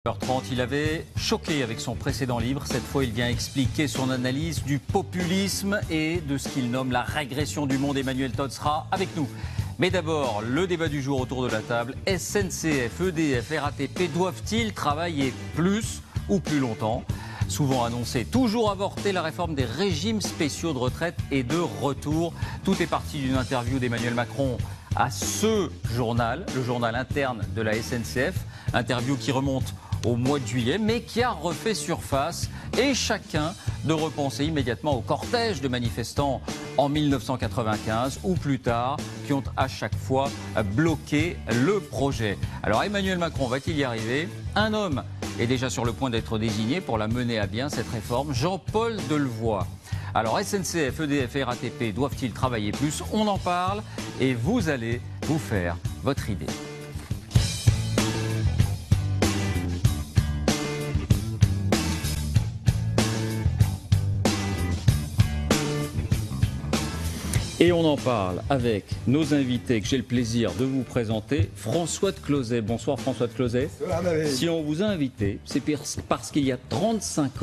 30, il avait choqué avec son précédent livre. Cette fois, il vient expliquer son analyse du populisme et de ce qu'il nomme la régression du monde. Emmanuel Todt sera avec nous. Mais d'abord, le débat du jour autour de la table. SNCF, EDF, RATP doivent-ils travailler plus ou plus longtemps? Souvent annoncé, toujours avorté, la réforme des régimes spéciaux de retraite est de retour. Tout est parti d'une interview d'Emmanuel Macron à ce journal, le journal interne de la SNCF. Interview qui remonte au mois de juillet, mais qui a refait surface, et chacun de repenser immédiatement au cortège de manifestants en 1995 ou plus tard, qui ont à chaque fois bloqué le projet. Alors Emmanuel Macron va-t-il y arriver? Un homme est déjà sur le point d'être désigné pour la mener à bien, cette réforme, Jean-Paul Delevoye. Alors SNCF, EDF et RATP doivent-ils travailler plus? On en parle et vous allez vous faire votre idée. Et on en parle avec nos invités que j'ai le plaisir de vous présenter. François de Closet. Bonsoir François de Closet. Si on vous a invité, c'est parce qu'il y a 35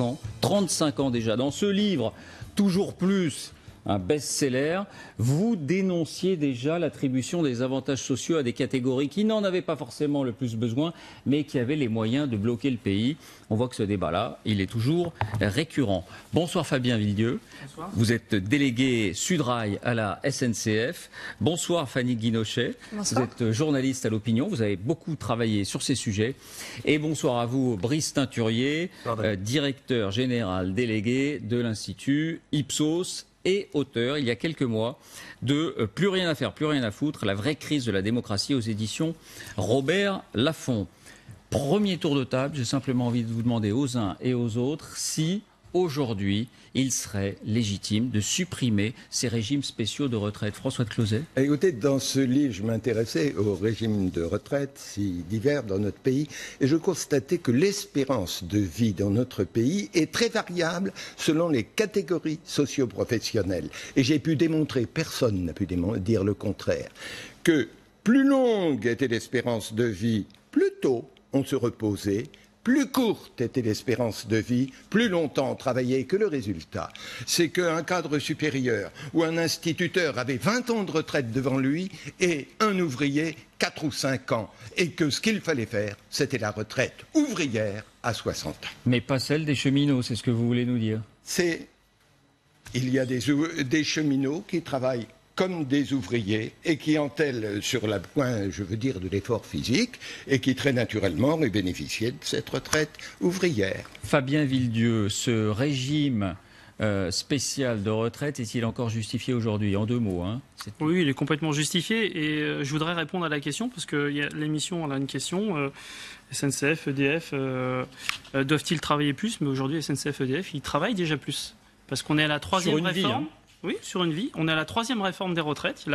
ans déjà, dans ce livre, Toujours plus, un best-seller, vous dénonciez déjà l'attribution des avantages sociaux à des catégories qui n'en avaient pas forcément le plus besoin, mais qui avaient les moyens de bloquer le pays. On voit que ce débat-là, il est toujours récurrent. Bonsoir Fabien Villedieu. Bonsoir. Vous êtes délégué Sudrail à la SNCF. Bonsoir Fanny Guinochet. Bonsoir. Vous êtes journaliste à l'Opinion. Vous avez beaucoup travaillé sur ces sujets. Et bonsoir à vous Brice Teinturier, directeur général délégué de l'Institut Ipsos et auteur, il y a quelques mois, de Plus rien à faire, plus rien à foutre, la vraie crise de la démocratie aux éditions Robert Laffont. Premier tour de table, j'ai simplement envie de vous demander aux uns et aux autres si, aujourd'hui, il serait légitime de supprimer ces régimes spéciaux de retraite. François de Closet. Écoutez, dans ce livre, je m'intéressais aux régimes de retraite si divers dans notre pays et je constatais que l'espérance de vie dans notre pays est très variable selon les catégories socio-professionnelles. Et j'ai pu démontrer, personne n'a pu dire le contraire, que plus longue était l'espérance de vie, plus tôt on se reposait, plus courte était l'espérance de vie, plus longtemps on travaillait, que le résultat, c'est qu'un cadre supérieur ou un instituteur avait 20 ans de retraite devant lui et un ouvrier 4 ou 5 ans. Et que ce qu'il fallait faire, c'était la retraite ouvrière à 60 ans. Mais pas celle des cheminots, c'est ce que vous voulez nous dire? Il y a des cheminots qui travaillent comme des ouvriers et qui entellent sur la pointe, je veux dire, de l'effort physique et qui très naturellement auraient bénéficié de cette retraite ouvrière. Fabien Villedieu, ce régime spécial de retraite est-il encore justifié aujourd'hui? En 2 mots. Hein, oui, il est complètement justifié et je voudrais répondre à la question parce que l'émission a une question. SNCF, EDF, doivent-ils travailler plus? Mais aujourd'hui, SNCF, EDF, ils travaillent déjà plus. Parce qu'on est à la 3e réforme. Oui, sur une vie. On est à la 3e réforme des retraites. Il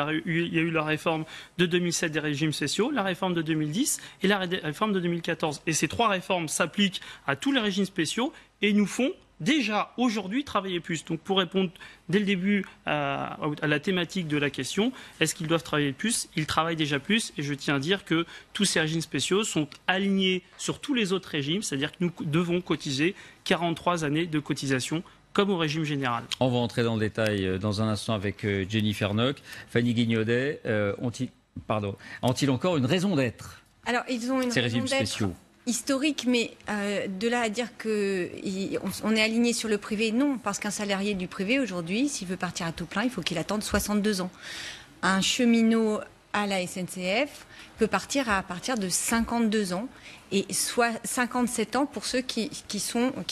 y a eu la réforme de 2007 des régimes spéciaux, la réforme de 2010 et la réforme de 2014. Et ces 3 réformes s'appliquent à tous les régimes spéciaux et nous font déjà aujourd'hui travailler plus. Donc pour répondre dès le début à la thématique de la question, est-ce qu'ils doivent travailler plus? Ils travaillent déjà plus et je tiens à dire que tous ces régimes spéciaux sont alignés sur tous les autres régimes, c'est-à-dire que nous devons cotiser 43 années de cotisation comme au régime général. On va entrer dans le détail dans un instant avec Jennifer Nock. Fanny Guignodet, ont-ils encore une raison d'être? Alors, ils ont une raison d'être historique, mais de là à dire qu'on est aligné sur le privé, non, parce qu'un salarié du privé, aujourd'hui, s'il veut partir à tout plein, il faut qu'il attende 62 ans. Un cheminot à la SNCF peut partir à partir de 52 ans et soit 57 ans pour ceux qui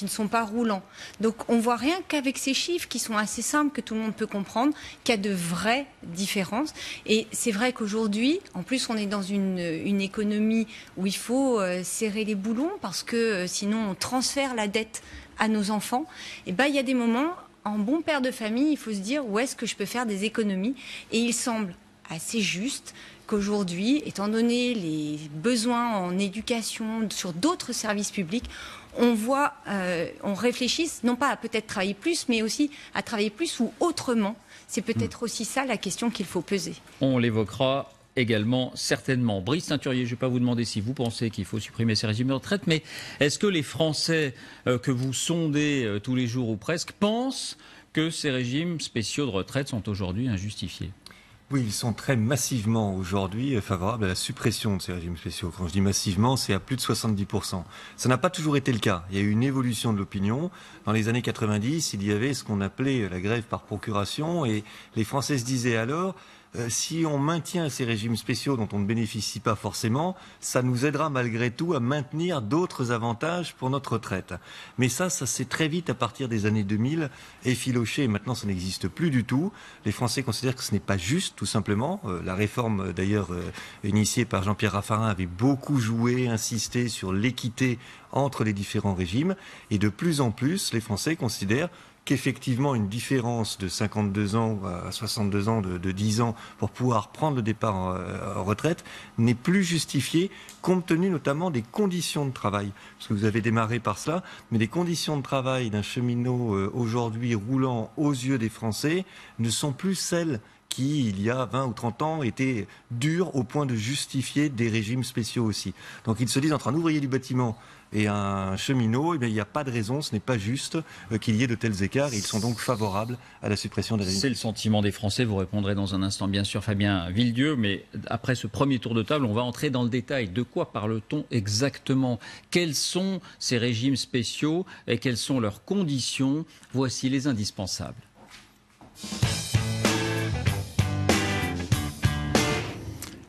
ne sont pas roulants. Donc on voit rien qu'avec ces chiffres qui sont assez simples, que tout le monde peut comprendre, qu'il y a de vraies différences. Et c'est vrai qu'aujourd'hui, en plus on est dans une économie où il faut serrer les boulons parce que sinon on transfère la dette à nos enfants. Et ben il y a des moments, en bon père de famille, il faut se dire où est-ce que je peux faire des économies. Et il semble assez juste qu'aujourd'hui, étant donné les besoins en éducation, sur d'autres services publics, on réfléchisse non pas à peut-être travailler plus, mais aussi à travailler plus ou autrement. C'est peut-être aussi ça la question qu'il faut peser. On l'évoquera également certainement. Brice Teinturier, je ne vais pas vous demander si vous pensez qu'il faut supprimer ces régimes de retraite, mais est-ce que les Français que vous sondez tous les jours ou presque pensent que ces régimes spéciaux de retraite sont aujourd'hui injustifiés ? Oui, ils sont très massivement aujourd'hui favorables à la suppression de ces régimes spéciaux. Quand je dis massivement, c'est à plus de 70%. Ça n'a pas toujours été le cas. Il y a eu une évolution de l'opinion. Dans les années 90, il y avait ce qu'on appelait la grève par procuration et les Français se disaient alors si on maintient ces régimes spéciaux dont on ne bénéficie pas forcément, ça nous aidera malgré tout à maintenir d'autres avantages pour notre retraite. Mais ça s'est très vite, à partir des années 2000, effiloché et maintenant ça n'existe plus du tout. Les Français considèrent que ce n'est pas juste, tout simplement. La réforme, d'ailleurs, initiée par Jean-Pierre Raffarin, avait beaucoup joué, insisté sur l'équité entre les différents régimes. Et de plus en plus, les Français considèrent qu'effectivement une différence de 52 ans à 62 ans, de 10 ans pour pouvoir prendre le départ en retraite n'est plus justifiée compte tenu notamment des conditions de travail. Parce que vous avez démarré par cela, mais les conditions de travail d'un cheminot aujourd'hui roulant aux yeux des Français ne sont plus celles qui, il y a 20 ou 30 ans, étaient dures au point de justifier des régimes spéciaux aussi. Donc ils se disent entre un ouvrier du bâtiment et un cheminot, eh bien, il n'y a pas de raison, ce n'est pas juste qu'il y ait de tels écarts. Et ils sont donc favorables à la suppression des régimes. C'est le sentiment des Français. Vous répondrez dans un instant, bien sûr, Fabien Villedieu. Mais après ce premier tour de table, on va entrer dans le détail. De quoi parle-t-on exactement? Quels sont ces régimes spéciaux et quelles sont leurs conditions? Voici les indispensables.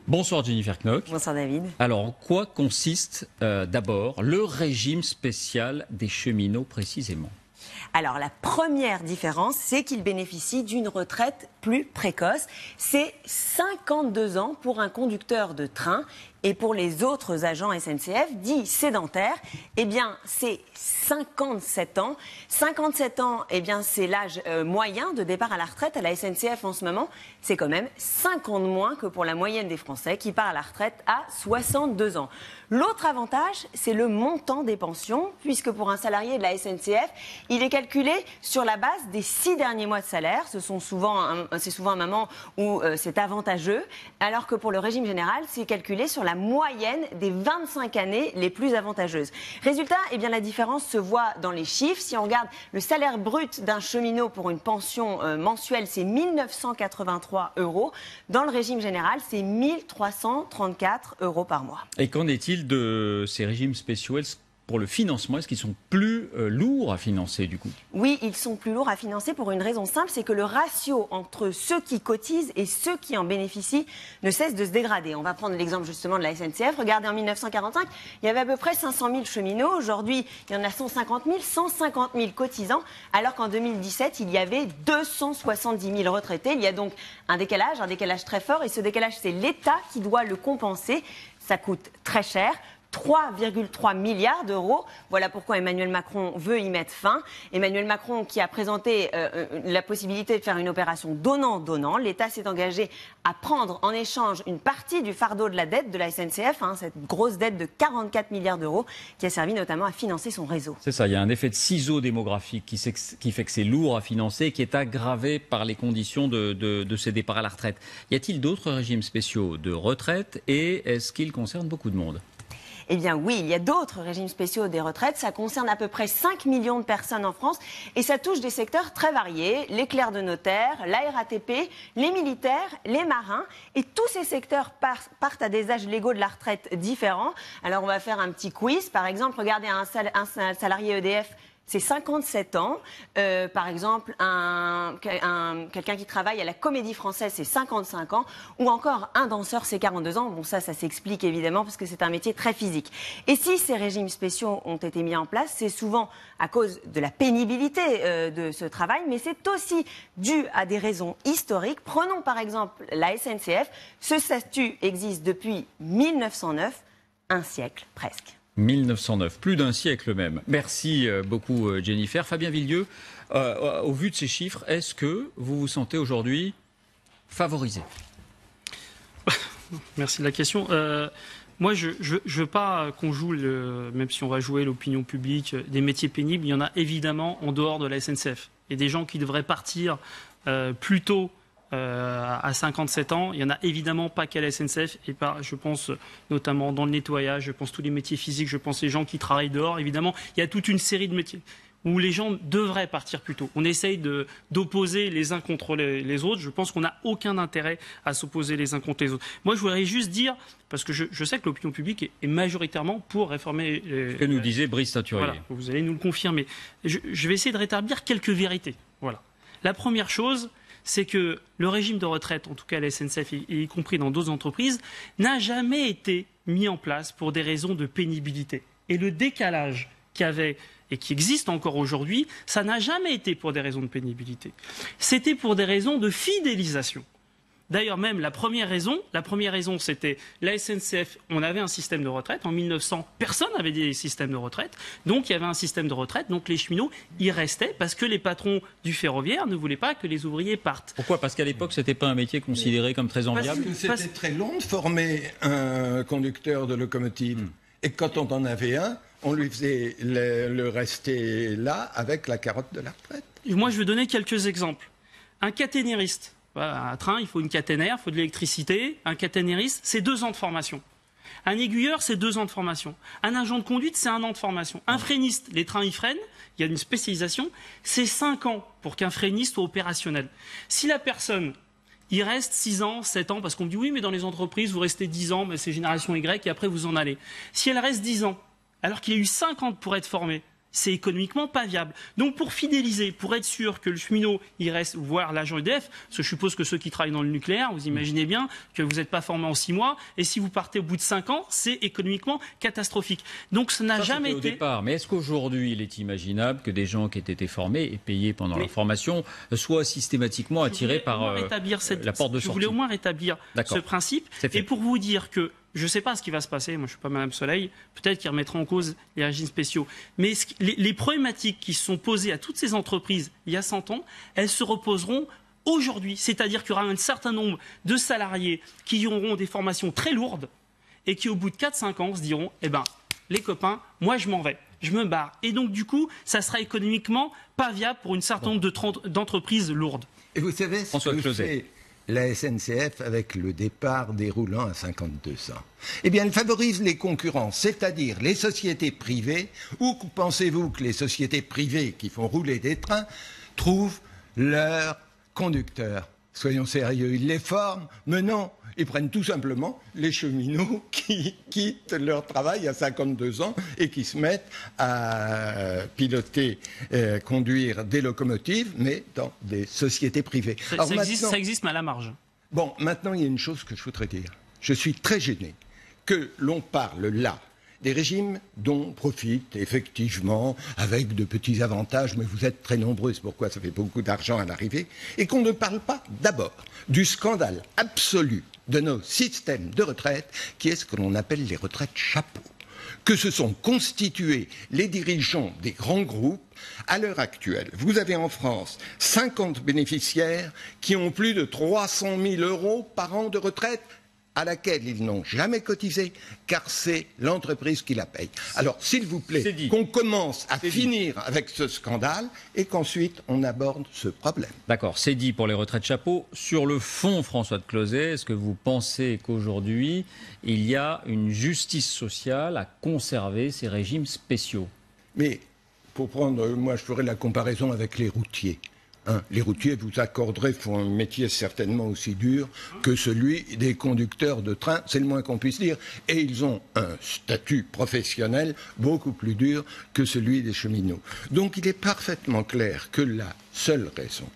Bonsoir Jennifer Knock. Bonsoir David. Alors, en quoi consiste d'abord le régime spécial des cheminots précisément? Alors la première différence, c'est qu'il bénéficie d'une retraite plus précoce. C'est 52 ans pour un conducteur de train. Et pour les autres agents SNCF dits sédentaires, eh bien, c'est 57 ans. 57 ans, eh bien, c'est l'âge moyen de départ à la retraite à la SNCF en ce moment. C'est quand même 5 ans de moins que pour la moyenne des Français qui part à la retraite à 62 ans. L'autre avantage, c'est le montant des pensions, puisque pour un salarié de la SNCF, il est calculé sur la base des 6 derniers mois de salaire. C'est souvent un moment où c'est avantageux, alors que pour le régime général, c'est calculé sur la moyenne des 25 années les plus avantageuses. Résultat, eh bien, la différence se voit dans les chiffres. Si on regarde le salaire brut d'un cheminot pour une pension mensuelle, c'est 1 983 €. Dans le régime général, c'est 1 334 € par mois. Et qu'en est-il de ces régimes spéciaux pour le financement? Est-ce qu'ils sont plus lourds à financer du coup? Oui, ils sont plus lourds à financer pour une raison simple, c'est que le ratio entre ceux qui cotisent et ceux qui en bénéficient ne cesse de se dégrader. On va prendre l'exemple justement de la SNCF. Regardez, en 1945, il y avait à peu près 500 000 cheminots. Aujourd'hui, il y en a 150 000, 150 000 cotisants, alors qu'en 2017, il y avait 270 000 retraités. Il y a donc un décalage très fort, et ce décalage, c'est l'État qui doit le compenser. Ça coûte très cher. 3,3 milliards d'euros. Voilà pourquoi Emmanuel Macron veut y mettre fin. Emmanuel Macron qui a présenté la possibilité de faire une opération donnant-donnant. L'État s'est engagé à prendre en échange une partie du fardeau de la dette de la SNCF, cette grosse dette de 44 milliards d'euros qui a servi notamment à financer son réseau. C'est ça, il y a un effet de ciseau démographique qui fait que c'est lourd à financer et qui est aggravé par les conditions de ces départs à la retraite. Y a-t-il d'autres régimes spéciaux de retraite et est-ce qu'ils concernent beaucoup de monde? Eh bien oui, il y a d'autres régimes spéciaux des retraites. Ça concerne à peu près 5 millions de personnes en France et ça touche des secteurs très variés. Les clercs de notaire, la RATP, les militaires, les marins. Et tous ces secteurs partent à des âges légaux de la retraite différents. Alors on va faire un petit quiz. Par exemple, regardez un salarié EDF. C'est 57 ans. Par exemple, quelqu'un qui travaille à la Comédie Française, c'est 55 ans. Ou encore un danseur, c'est 42 ans. Bon, ça s'explique évidemment parce que c'est un métier très physique. Et si ces régimes spéciaux ont été mis en place, c'est souvent à cause de la pénibilité de ce travail, mais c'est aussi dû à des raisons historiques. Prenons par exemple la SNCF. Ce statut existe depuis 1909, un siècle presque. 1909, plus d'un siècle même. Merci beaucoup Jennifer. Fabien Villedieu, au vu de ces chiffres, est-ce que vous vous sentez aujourd'hui favorisé? Merci de la question. Moi, je ne veux pas qu'on joue, même si on va jouer l'opinion publique, des métiers pénibles, il y en a évidemment en dehors de la SNCF. Il y a des gens qui devraient partir plus tôt à 57 ans. Il n'y en a évidemment pas qu'à la SNCF, et je pense notamment dans le nettoyage, je pense tous les métiers physiques, je pense les gens qui travaillent dehors. Évidemment, il y a toute une série de métiers où les gens devraient partir plus tôt. On essaye d'opposer les uns contre les autres. Je pense qu'on n'a aucun intérêt à s'opposer les uns contre les autres. Moi, je voudrais juste dire, parce que je sais que l'opinion publique est majoritairement pour réformer... Ce que nous disait Brice Teinturier. Voilà, vous allez nous le confirmer. Je vais essayer de rétablir quelques vérités. Voilà. La première chose, c'est que le régime de retraite, en tout cas à la SNCF, et y compris dans d'autres entreprises, n'a jamais été mis en place pour des raisons de pénibilité. Et le décalage qu'il y avait et qui existe encore aujourd'hui, ça n'a jamais été pour des raisons de pénibilité. C'était pour des raisons de fidélisation. D'ailleurs, même la première raison, c'était la SNCF, on avait un système de retraite. En 1900, personne n'avait des systèmes de retraite. Donc, il y avait un système de retraite. Donc, les cheminots y restaient parce que les patrons du ferroviaire ne voulaient pas que les ouvriers partent. Pourquoi? Parce qu'à l'époque, ce n'était pas un métier considéré comme très enviable. Parce que c'était très long de former un conducteur de locomotive. Et quand on en avait un, on lui faisait le rester là avec la carotte de la retraite. Et moi, je vais donner quelques exemples. Un caténériste. Voilà, un train, il faut une caténaire, il faut de l'électricité. Un caténériste, c'est 2 ans de formation. Un aiguilleur, c'est 2 ans de formation. Un agent de conduite, c'est 1 an de formation. Un freiniste, les trains, ils freinent, il y a une spécialisation, c'est 5 ans pour qu'un freiniste soit opérationnel. Si la personne, il reste 6 ans, 7 ans, parce qu'on me dit oui, mais dans les entreprises, vous restez 10 ans, mais c'est génération Y, et après vous en allez. Si elle reste 10 ans, alors qu'il y a eu 5 ans pour être formé, c'est économiquement pas viable. Donc pour fidéliser, pour être sûr que le cheminot, il reste, voire l'agent EDF, parce que je suppose que ceux qui travaillent dans le nucléaire, vous imaginez bien que vous n'êtes pas formé en 6 mois, et si vous partez au bout de 5 ans, c'est économiquement catastrophique. Donc ça n'a jamais été... au départ. Mais est-ce qu'aujourd'hui, il est imaginable que des gens qui aient été formés et payés pendant leur formation soient systématiquement attirés par la porte de sortie? Je voulais au moins rétablir ce principe. Et pour vous dire que je ne sais pas ce qui va se passer, moi je ne suis pas Madame Soleil, peut-être qu'ils remettront en cause les régimes spéciaux. Mais les problématiques qui se sont posées à toutes ces entreprises il y a 100 ans, elles se reposeront aujourd'hui. C'est-à-dire qu'il y aura un certain nombre de salariés qui auront des formations très lourdes et qui au bout de 4-5 ans se diront « Eh ben, les copains, moi je m'en vais, je me barre ». Et donc du coup, ça sera économiquement pas viable pour un certain nombre d'entreprises lourdes. Et vous savez ce que fait la SNCF avec le départ des roulants à 52 ans? Eh bien, elle favorise les concurrents, c'est-à-dire les sociétés privées. Ou pensez-vous que les sociétés privées qui font rouler des trains trouvent leurs conducteurs? Soyons sérieux, ils les forment, mais non, ils prennent tout simplement les cheminots qui quittent leur travail à 52 ans et qui se mettent à piloter, conduire des locomotives, mais dans des sociétés privées. Ça existe, mais à la marge. Bon, maintenant, il y a une chose que je voudrais dire. Je suis très gêné que l'on parle là des régimes dont profitent effectivement avec de petits avantages, mais vous êtes très nombreux, c'est pourquoi ça fait beaucoup d'argent à l'arrivée, et qu'on ne parle pas d'abord du scandale absolu de nos systèmes de retraite, qui est ce que l'on appelle les retraites chapeaux, que se sont constitués les dirigeants des grands groupes. À l'heure actuelle, vous avez en France 50 bénéficiaires qui ont plus de 300 000 € par an de retraite, à laquelle ils n'ont jamais cotisé, car c'est l'entreprise qui la paye. Alors, s'il vous plaît, qu'on commence à finir avec ce scandale et qu'ensuite on aborde ce problème. D'accord, c'est dit pour les retraites chapeaux. Sur le fond, François de Closets, est-ce que vous pensez qu'aujourd'hui, il y a une justice sociale à conserver ces régimes spéciaux? Mais, pour prendre, moi je ferai la comparaison avec les routiers. Les routiers, vous accorderez, font un métier certainement aussi dur que celui des conducteurs de train, c'est le moins qu'on puisse dire, et ils ont un statut professionnel beaucoup plus dur que celui des cheminots. Donc il est parfaitement clair que la seule raison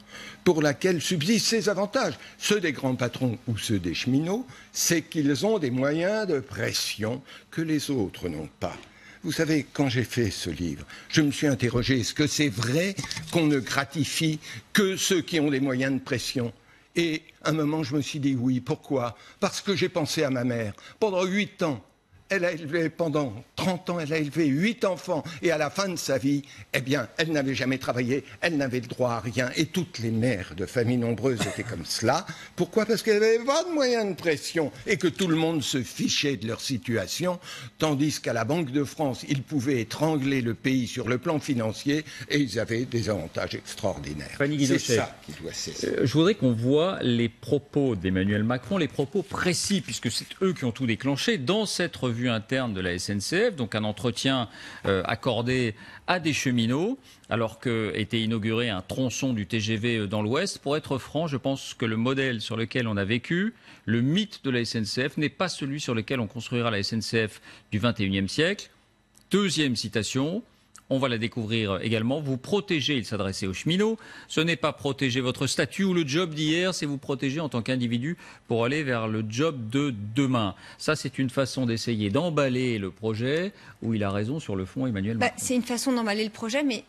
pour laquelle subsistent ces avantages, ceux des grands patrons ou ceux des cheminots, c'est qu'ils ont des moyens de pression que les autres n'ont pas. Vous savez, quand j'ai fait ce livre, je me suis interrogé, est-ce que c'est vrai qu'on ne gratifie que ceux qui ont des moyens de pression? Et à un moment, je me suis dit oui. Pourquoi? Parce que j'ai pensé à ma mère. Pendant 8 ans, elle a élevé pendant 30 ans, elle a élevé 8 enfants. Et à la fin de sa vie, eh bien, elle n'avait jamais travaillé, elle n'avait le droit à rien. Et toutes les mères de familles nombreuses étaient comme cela. Pourquoi? Parce qu'elles n'avaient pas de moyens de pression et que tout le monde se fichait de leur situation. Tandis qu'à la Banque de France, ils pouvaient étrangler le pays sur le plan financier et ils avaient des avantages extraordinaires. C'est ça qui doit cesser. Je voudrais qu'on voit les propos d'Emmanuel Macron, les propos précis, puisque c'est eux qui ont tout déclenché, dans cette revue interne de la SNCF, donc un entretien accordé à des cheminots, alors qu'était inauguré un tronçon du TGV dans l'Ouest. Pour être franc, je pense que le modèle sur lequel on a vécu, le mythe de la SNCF, n'est pas celui sur lequel on construira la SNCF du XXIe siècle. Deuxième citation. On va la découvrir également. Vous protégez, il s'adressait aux cheminots, ce n'est pas protéger votre statut ou le job d'hier, c'est vous protéger en tant qu'individu pour aller vers le job de demain. Ça, c'est une façon d'essayer d'emballer le projet, où il a raison sur le fond, Emmanuel Macron. C'est une façon d'emballer le projet, mais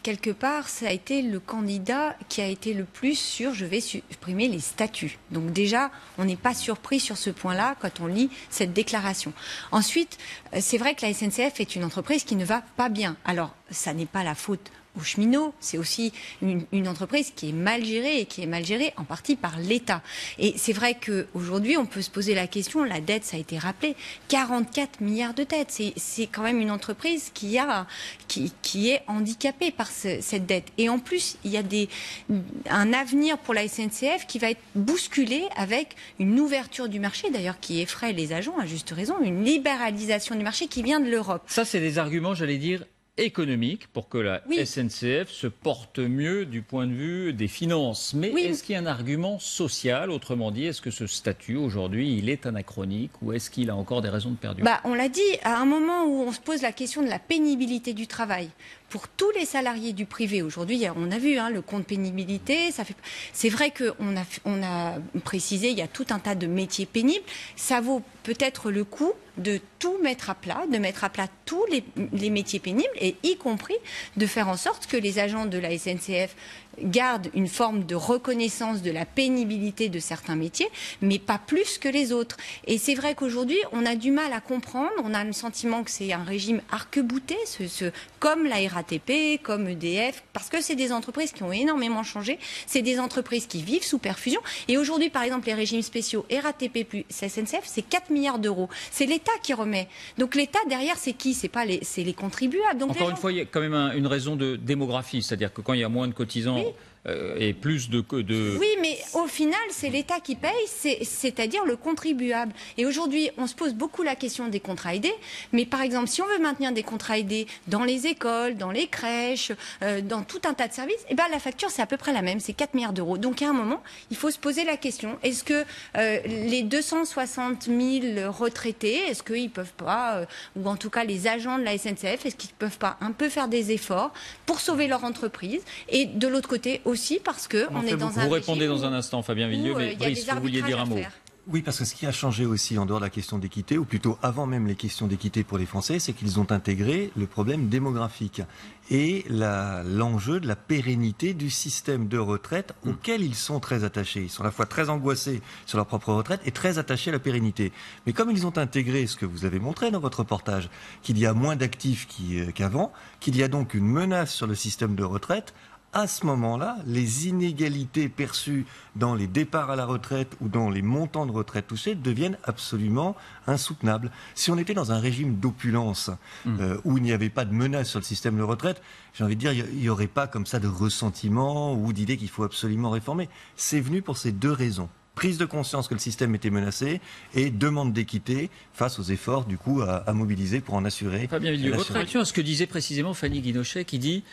quelque part, ça a été le candidat qui a été le plus sur « je vais supprimer les statuts ». Donc déjà, on n'est pas surpris sur ce point-là quand on lit cette déclaration. Ensuite, c'est vrai que la SNCF est une entreprise qui ne va pas bien. Alors, ça n'est pas la faute aux cheminots, c'est aussi une entreprise qui est mal gérée et qui est mal gérée en partie par l'État. Et c'est vrai qu'aujourd'hui, on peut se poser la question, la dette, ça a été rappelé, 44 milliards de dettes. C'est quand même une entreprise qui est handicapée par cette dette. Et en plus, il y a un avenir pour la SNCF qui va être bousculé avec une ouverture du marché, d'ailleurs qui effraie les agents, à juste raison, une libéralisation du marché qui vient de l'Europe. Ça, c'est des arguments, j'allais dire, économique pour que la SNCF se porte mieux du point de vue des finances. Mais est-ce qu'il y a un argument social? Autrement dit, est-ce que ce statut, aujourd'hui, il est anachronique ou est-ce qu'il a encore des raisons de perdurer? On l'a dit, à un moment où on se pose la question de la pénibilité du travail, pour tous les salariés du privé, aujourd'hui, on a vu le compte pénibilité, c'est vrai qu'on a précisé, il y a tout un tas de métiers pénibles, ça vaut peut-être le coup de tout mettre à plat, de mettre à plat tous les métiers pénibles, et y compris de faire en sorte que les agents de la SNCF gardent une forme de reconnaissance de la pénibilité de certains métiers, mais pas plus que les autres. Et c'est vrai qu'aujourd'hui, on a du mal à comprendre, on a le sentiment que c'est un régime arc-bouté, comme la RATP, comme EDF, parce que c'est des entreprises qui ont énormément changé, c'est des entreprises qui vivent sous perfusion. Et aujourd'hui, par exemple, les régimes spéciaux RATP plus SNCF, c'est 4 milliards d'euros. C'est l'État qui remet. Donc l'État, derrière, c'est qui? C'est les contribuables. Donc encore une fois, il y a quand même une raison de démographie, c'est-à-dire que quand il y a moins de cotisants et plus de... Oui, mais au final, c'est l'État qui paye, c'est-à-dire le contribuable. Et aujourd'hui, on se pose beaucoup la question des contrats aidés, mais par exemple, si on veut maintenir des contrats aidés dans les écoles, dans les crèches, dans tout un tas de services, la facture, c'est à peu près la même, c'est 4 milliards d'euros. Donc à un moment, il faut se poser la question, est-ce que les 260 000 retraités, est-ce qu'ils ne peuvent pas, ou en tout cas les agents de la SNCF, est-ce qu'ils ne peuvent pas un peu faire des efforts pour sauver leur entreprise? Et de l'autre côté aussi, parce qu'on est dans un... Vous répondez dans un instant, Fabien Villeux, mais Brice, vous vouliez dire un mot. Oui, parce que ce qui a changé aussi en dehors de la question d'équité, ou plutôt avant même les questions d'équité pour les Français, c'est qu'ils ont intégré le problème démographique et l'enjeu de la pérennité du système de retraite auquel ils sont très attachés. Ils sont à la fois très angoissés sur leur propre retraite et très attachés à la pérennité. Mais comme ils ont intégré ce que vous avez montré dans votre reportage, qu'il y a moins d'actifs qu'avant, qu'il y a donc une menace sur le système de retraite, à ce moment-là, les inégalités perçues dans les départs à la retraite ou dans les montants de retraite touchés deviennent absolument insoutenables. Si on était dans un régime d'opulence où il n'y avait pas de menace sur le système de retraite, j'ai envie de dire, il n'y aurait pas comme ça de ressentiment ou d'idée qu'il faut absolument réformer. C'est venu pour ces deux raisons. Prise de conscience que le système était menacé et demande d'équité face aux efforts du coup à mobiliser pour en assurer. Fabien Villeux, votre réaction à ce que disait précisément Fanny Guinochet qui dit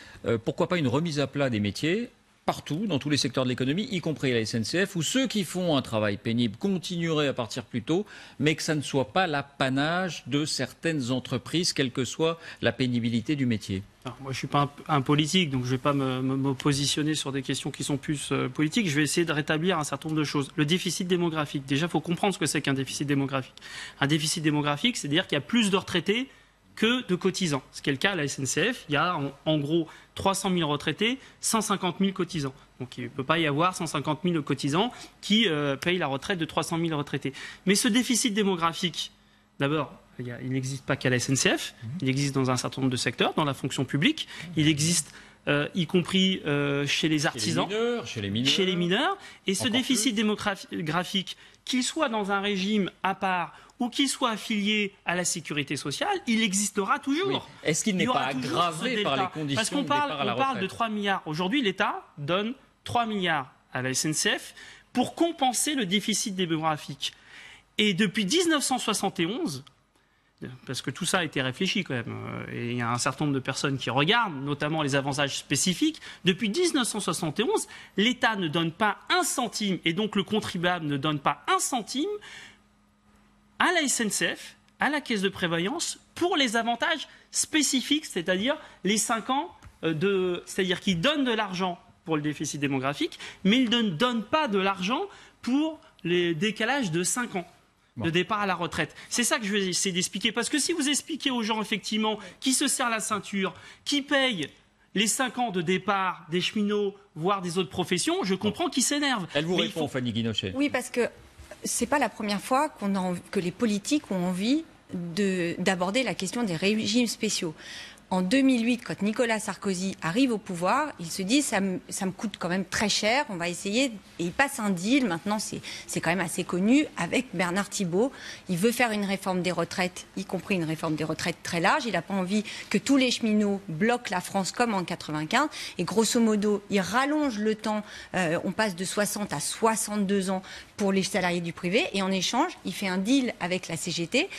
pourquoi pas une remise à plat des métiers partout, dans tous les secteurs de l'économie, y compris la SNCF, où ceux qui font un travail pénible continueraient à partir plus tôt, mais que ça ne soit pas l'apanage de certaines entreprises, quelle que soit la pénibilité du métier. Alors, moi, je ne suis pas un politique, donc je ne vais pas me positionner sur des questions qui sont plus politiques. Je vais essayer de rétablir un certain nombre de choses. Le déficit démographique, déjà, il faut comprendre ce que c'est qu'un déficit démographique. Un déficit démographique, c'est-à-dire qu'il y a plus de retraités que de cotisants. Ce qui est le cas à la SNCF. Il y a en gros 300 000 retraités, 150 000 cotisants. Donc il ne peut pas y avoir 150 000 cotisants qui payent la retraite de 300 000 retraités. Mais ce déficit démographique, d'abord, il n'existe pas qu'à la SNCF, il existe dans un certain nombre de secteurs, dans la fonction publique, il existe y compris chez les artisans, chez les mineurs. Et ce déficit démographique, qu'il soit dans un régime à part ou qu'il soit affilié à la sécurité sociale, il existera toujours. Oui. Est-ce qu'il n'est pas aggravé par les conditions Parce qu'on de départ à la retraite ? parle de 3 milliards. Aujourd'hui, l'État donne 3 milliards à la SNCF pour compenser le déficit démographique. Et depuis 1971... parce que tout ça a été réfléchi quand même, et il y a un certain nombre de personnes qui regardent, notamment les avantages spécifiques. Depuis 1971, l'État ne donne pas un centime, et donc le contribuable ne donne pas un centime à la SNCF, à la caisse de prévoyance, pour les avantages spécifiques, c'est-à-dire les 5 ans c'est-à-dire qu'ils donnent de l'argent pour le déficit démographique, mais ils ne donnent pas de l'argent pour les décalages de 5 ans. De départ à la retraite. C'est ça que je vais essayer d'expliquer. Parce que si vous expliquez aux gens, effectivement, qui se serrent la ceinture, qui payent les 5 ans de départ des cheminots, voire des autres professions, je comprends qu'ils s'énervent. Elle vous répond, Fanny Guinochet. Oui, parce que c'est pas la première fois que les politiques ont envie d'aborder la question des régimes spéciaux. En 2008, quand Nicolas Sarkozy arrive au pouvoir, il se dit ça me coûte quand même très cher, on va essayer, et il passe un deal, maintenant c'est quand même assez connu, avec Bernard Thibault. Il veut faire une réforme des retraites, y compris une réforme des retraites très large, il n'a pas envie que tous les cheminots bloquent la France comme en 95, et grosso modo, il rallonge le temps, on passe de 60 à 62 ans pour les salariés du privé, et en échange, il fait un deal avec la CGT,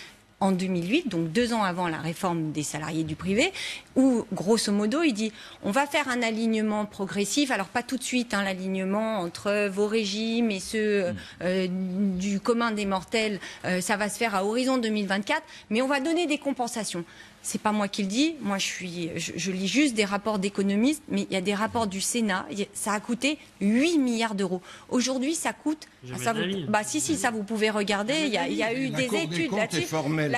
en 2008, donc 2 ans avant la réforme des salariés du privé, où, grosso modo, il dit on va faire un alignement progressif, alors pas tout de suite, hein, l'alignement entre vos régimes et ceux du commun des mortels, ça va se faire à horizon 2024, mais on va donner des compensations. C'est pas moi qui le dis, moi je lis juste des rapports d'économistes, mais il y a des rapports du Sénat, ça a coûté 8 milliards d'euros. Aujourd'hui, ça coûte... ça vous pouvez regarder, il y a eu des études là-dessus.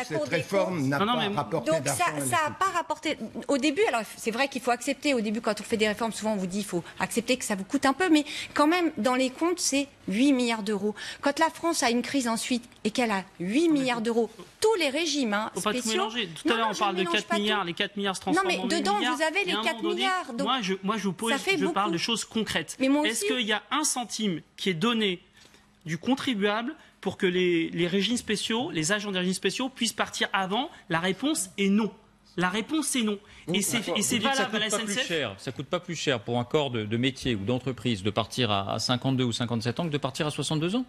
Cette réforme n'a pas rapporté donc d'argent. ça n'a pas rapporté... Au début, alors c'est vrai qu'il faut accepter, au début quand on fait des réformes, souvent on vous dit qu'il faut accepter que ça vous coûte un peu, mais quand même, dans les comptes, c'est 8 milliards d'euros. Quand la France a une crise ensuite et qu'elle a 8 milliards d'euros, tous les régimes faut pas tout mélanger. Tout à l'heure, on parle de 4 milliards, les 4 milliards se transforment en 8 milliards. Non, mais dedans, vous avez les 4 milliards. Donc moi, je parle de choses concrètes. Est-ce qu'il y a un centime qui est donné du contribuable pour que les régimes spéciaux, les agents des régimes spéciaux puissent partir avant? La réponse est non. La réponse est non. Et c'est valable à la SNCF. Ça ne coûte pas plus cher pour un corps de métier ou d'entreprise de partir à 52 ou 57 ans que de partir à 62 ans?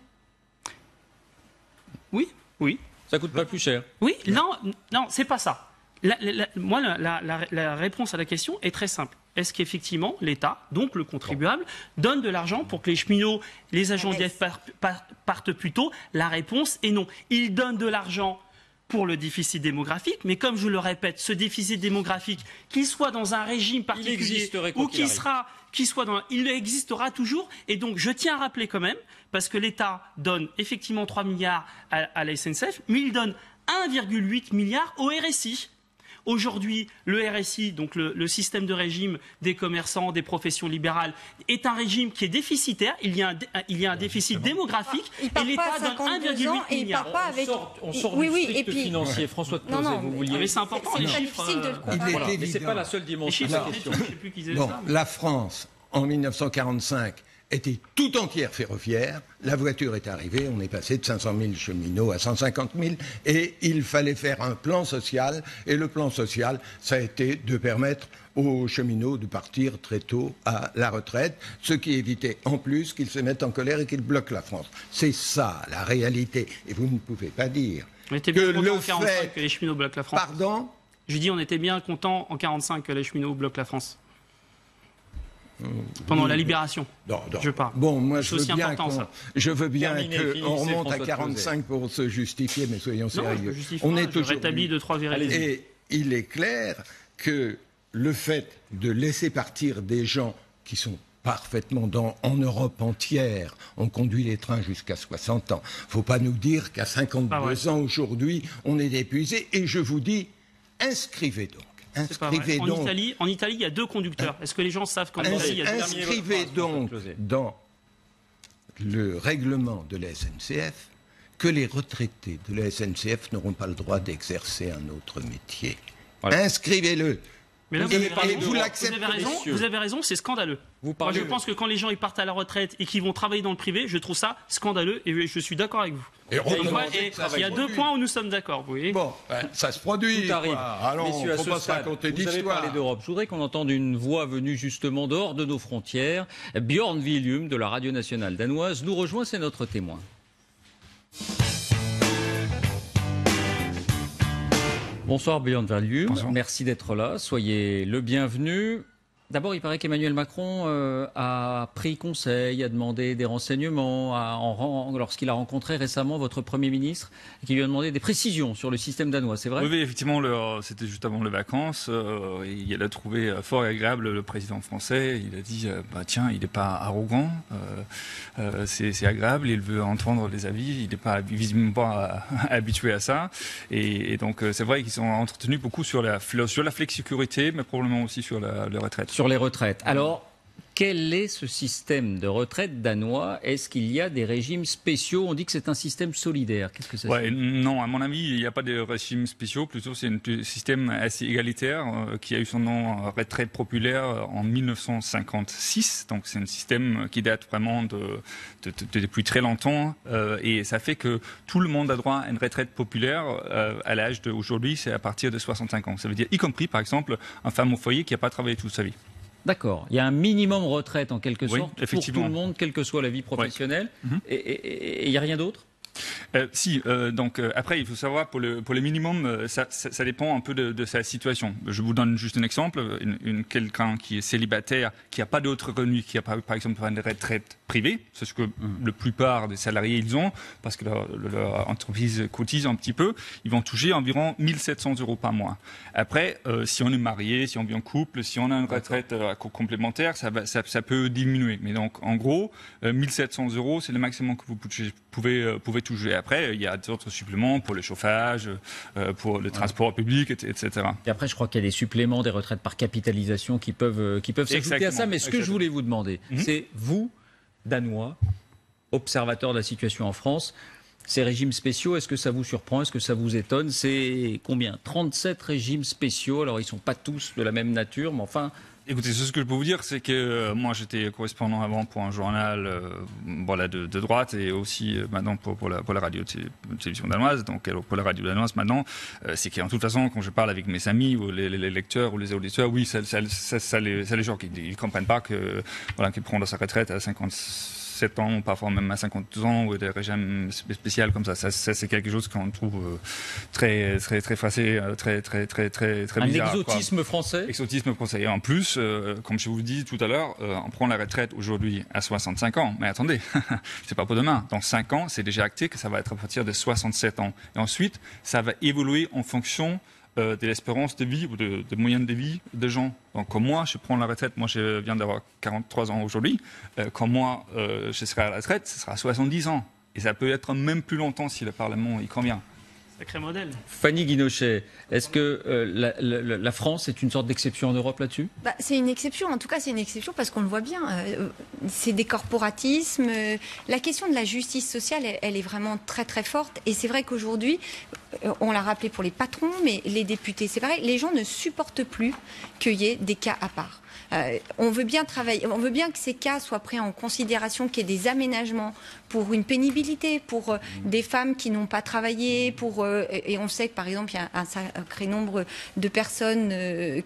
Oui. Ça ne coûte pas plus cher? Oui, non, c'est pas ça. La réponse à la question est très simple. Est-ce qu'effectivement l'État, donc le contribuable, donne de l'argent pour que les cheminots, les agents d'IF partent plus tôt? La réponse est non. Il donne de l'argent pour le déficit démographique, mais comme je le répète, ce déficit démographique, qu'il soit dans un régime particulier ou il existera toujours. Et donc, je tiens à rappeler quand même, parce que l'État donne effectivement 3 milliards à la SNCF, mais il donne 1,8 milliard au RSI. Aujourd'hui, le RSI, donc le système de régime des commerçants, des professions libérales, est un régime qui est déficitaire. Il y a un déficit démographique et l'État donne 1,8 milliard. On sort du strict financier. François de Closet, vous vouliez... Mais c'est important, les chiffres. Mais ce n'est pas la seule dimension de la question. La France, en 1945, était tout entière ferroviaire. La voiture est arrivée, on est passé de 500 000 cheminots à 150 000 et il fallait faire un plan social. Et le plan social, ça a été de permettre aux cheminots de partir très tôt à la retraite, ce qui évitait en plus qu'ils se mettent en colère et qu'ils bloquent la France. C'est ça la réalité. Et vous ne pouvez pas dire que le fait que les cheminots bloquent la France. Pardon ? Je dis on était bien content en 1945 que les cheminots bloquent la France. Pendant la libération, je parle. Bon, moi, je veux bien qu'on remonte à 45 pour se justifier, mais soyons sérieux. On est toujours rétabli de 3 vérités. Et il est clair que le fait de laisser partir des gens qui sont parfaitement en Europe entière, on conduit les trains jusqu'à 60 ans. Il ne faut pas nous dire qu'à 52 ans aujourd'hui, on est épuisé. Et je vous dis, inscrivez donc. En Italie, il y a 2 conducteurs. Est-ce que les gens savent qu'en Italie, il y a 2 inscrivez donc dans le règlement de la SNCF que les retraités de la SNCF n'auront pas le droit d'exercer un autre métier. Voilà. Inscrivez-le. Mais là, vous avez raison, c'est scandaleux. Moi, je pense que quand les gens ils partent à la retraite et qu'ils vont travailler dans le privé, je trouve ça scandaleux et je suis d'accord avec vous. Et il y a 2 points où nous sommes d'accord. Bon, ça se produit. Tout arrive. Allons, messieurs, à ce stade, vous avez parlé d'Europe. Je voudrais qu'on entende une voix venue justement dehors de nos frontières. Björn Willium de la Radio Nationale Danoise nous rejoint, c'est notre témoin. Bonsoir Björn Willium, merci d'être là, soyez le bienvenu. D'abord, il paraît qu'Emmanuel Macron a pris conseil, a demandé des renseignements lorsqu'il a rencontré récemment votre Premier ministre et qui lui a demandé des précisions sur le système danois, c'est vrai ? Oui, effectivement, c'était juste avant les vacances. Il a trouvé fort agréable le président français. Il a dit, tiens, il n'est pas arrogant, c'est agréable, il veut entendre les avis, il n'est pas visiblement pas habitué à ça. Et donc, c'est vrai qu'ils sont entretenus beaucoup sur la flexicurité, mais probablement aussi sur la retraite. Sur les retraites. Alors, quel est ce système de retraite danois ? Est-ce qu'il y a des régimes spéciaux ? On dit que c'est un système solidaire. Qu'est-ce que ça signifie ? Non, à mon avis, il n'y a pas de régimes spéciaux. Plutôt, c'est un système assez égalitaire qui a eu son nom retraite populaire en 1956. Donc, c'est un système qui date vraiment depuis très longtemps. Et ça fait que tout le monde a droit à une retraite populaire à l'âge d'aujourd'hui, c'est à partir de 65 ans. Ça veut dire, y compris, par exemple, une femme au foyer qui n'a pas travaillé toute sa vie. D'accord. Il y a un minimum retraite en quelque sorte pour tout le monde, quelle que soit la vie professionnelle. Oui. Et il n'y a rien d'autre ? Donc après, il faut savoir, pour le minimum, ça dépend un peu de sa situation. Je vous donne juste un exemple. Quelqu'un qui est célibataire, qui n'a pas d'autres revenus, qui n'a pas, par exemple, une retraite privée, c'est ce que la plupart des salariés ils ont, parce que leur entreprise cotise un petit peu, ils vont toucher environ 1 700 € par mois. Après, si on est marié, si on vit en couple, si on a une retraite complémentaire, ça peut diminuer. Mais donc, en gros, 1 700 €, c'est le maximum que vous pouvez toucher. Après, il y a d'autres suppléments pour le chauffage, pour le transport public, etc. Et après, je crois qu'il y a des suppléments, des retraites par capitalisation qui peuvent s'ajouter à ça. Mais ce que je voulais vous demander, c'est vous, Danois, observateur de la situation en France, ces régimes spéciaux, est-ce que ça vous surprend ? Est-ce que ça vous étonne ? C'est combien ? 37 régimes spéciaux. Alors, ils ne sont pas tous de la même nature, mais enfin... Écoutez, ce que je peux vous dire, c'est que moi j'étais correspondant avant pour un journal de droite et aussi maintenant pour la radio télévision danoise. Donc pour la radio danoise maintenant, c'est qu'en toute façon, quand je parle avec mes amis ou les lecteurs ou les auditeurs, oui, ça les gens qui ne comprennent pas qu'ils prennent sa retraite à 57 ans, parfois même à 52 ans, ou des régimes spéciaux comme ça. Ça c'est quelque chose qu'on trouve très facile, très bizarre. Un exotisme français. Exotisme français. Et en plus, comme je vous dis tout à l'heure, on prend la retraite aujourd'hui à 65 ans. Mais attendez, c'est pas pour demain. Dans 5 ans, c'est déjà acté que ça va être à partir de 67 ans. Et ensuite, ça va évoluer en fonction de l'espérance de vie ou de moyenne de vie des gens. Donc, comme moi, je prends la retraite, moi je viens d'avoir 43 ans aujourd'hui, quand moi je serai à la retraite, ce sera 70 ans. Et ça peut être même plus longtemps si le Parlement y convient. Sacré modèle. Fanny Guinochet, est-ce que la France est une sorte d'exception en Europe là-dessus ? C'est une exception, en tout cas c'est une exception parce qu'on le voit bien. C'est des corporatismes. La question de la justice sociale, elle est vraiment très très forte. Et c'est vrai qu'aujourd'hui, on l'a rappelé pour les patrons, mais les députés, c'est pareil, les gens ne supportent plus qu'il y ait des cas à part. On veut bien travailler, on veut bien que ces cas soient pris en considération, qu'il y ait des aménagements pour une pénibilité, pour des femmes qui n'ont pas travaillé, et on sait que par exemple il y a un sacré nombre de personnes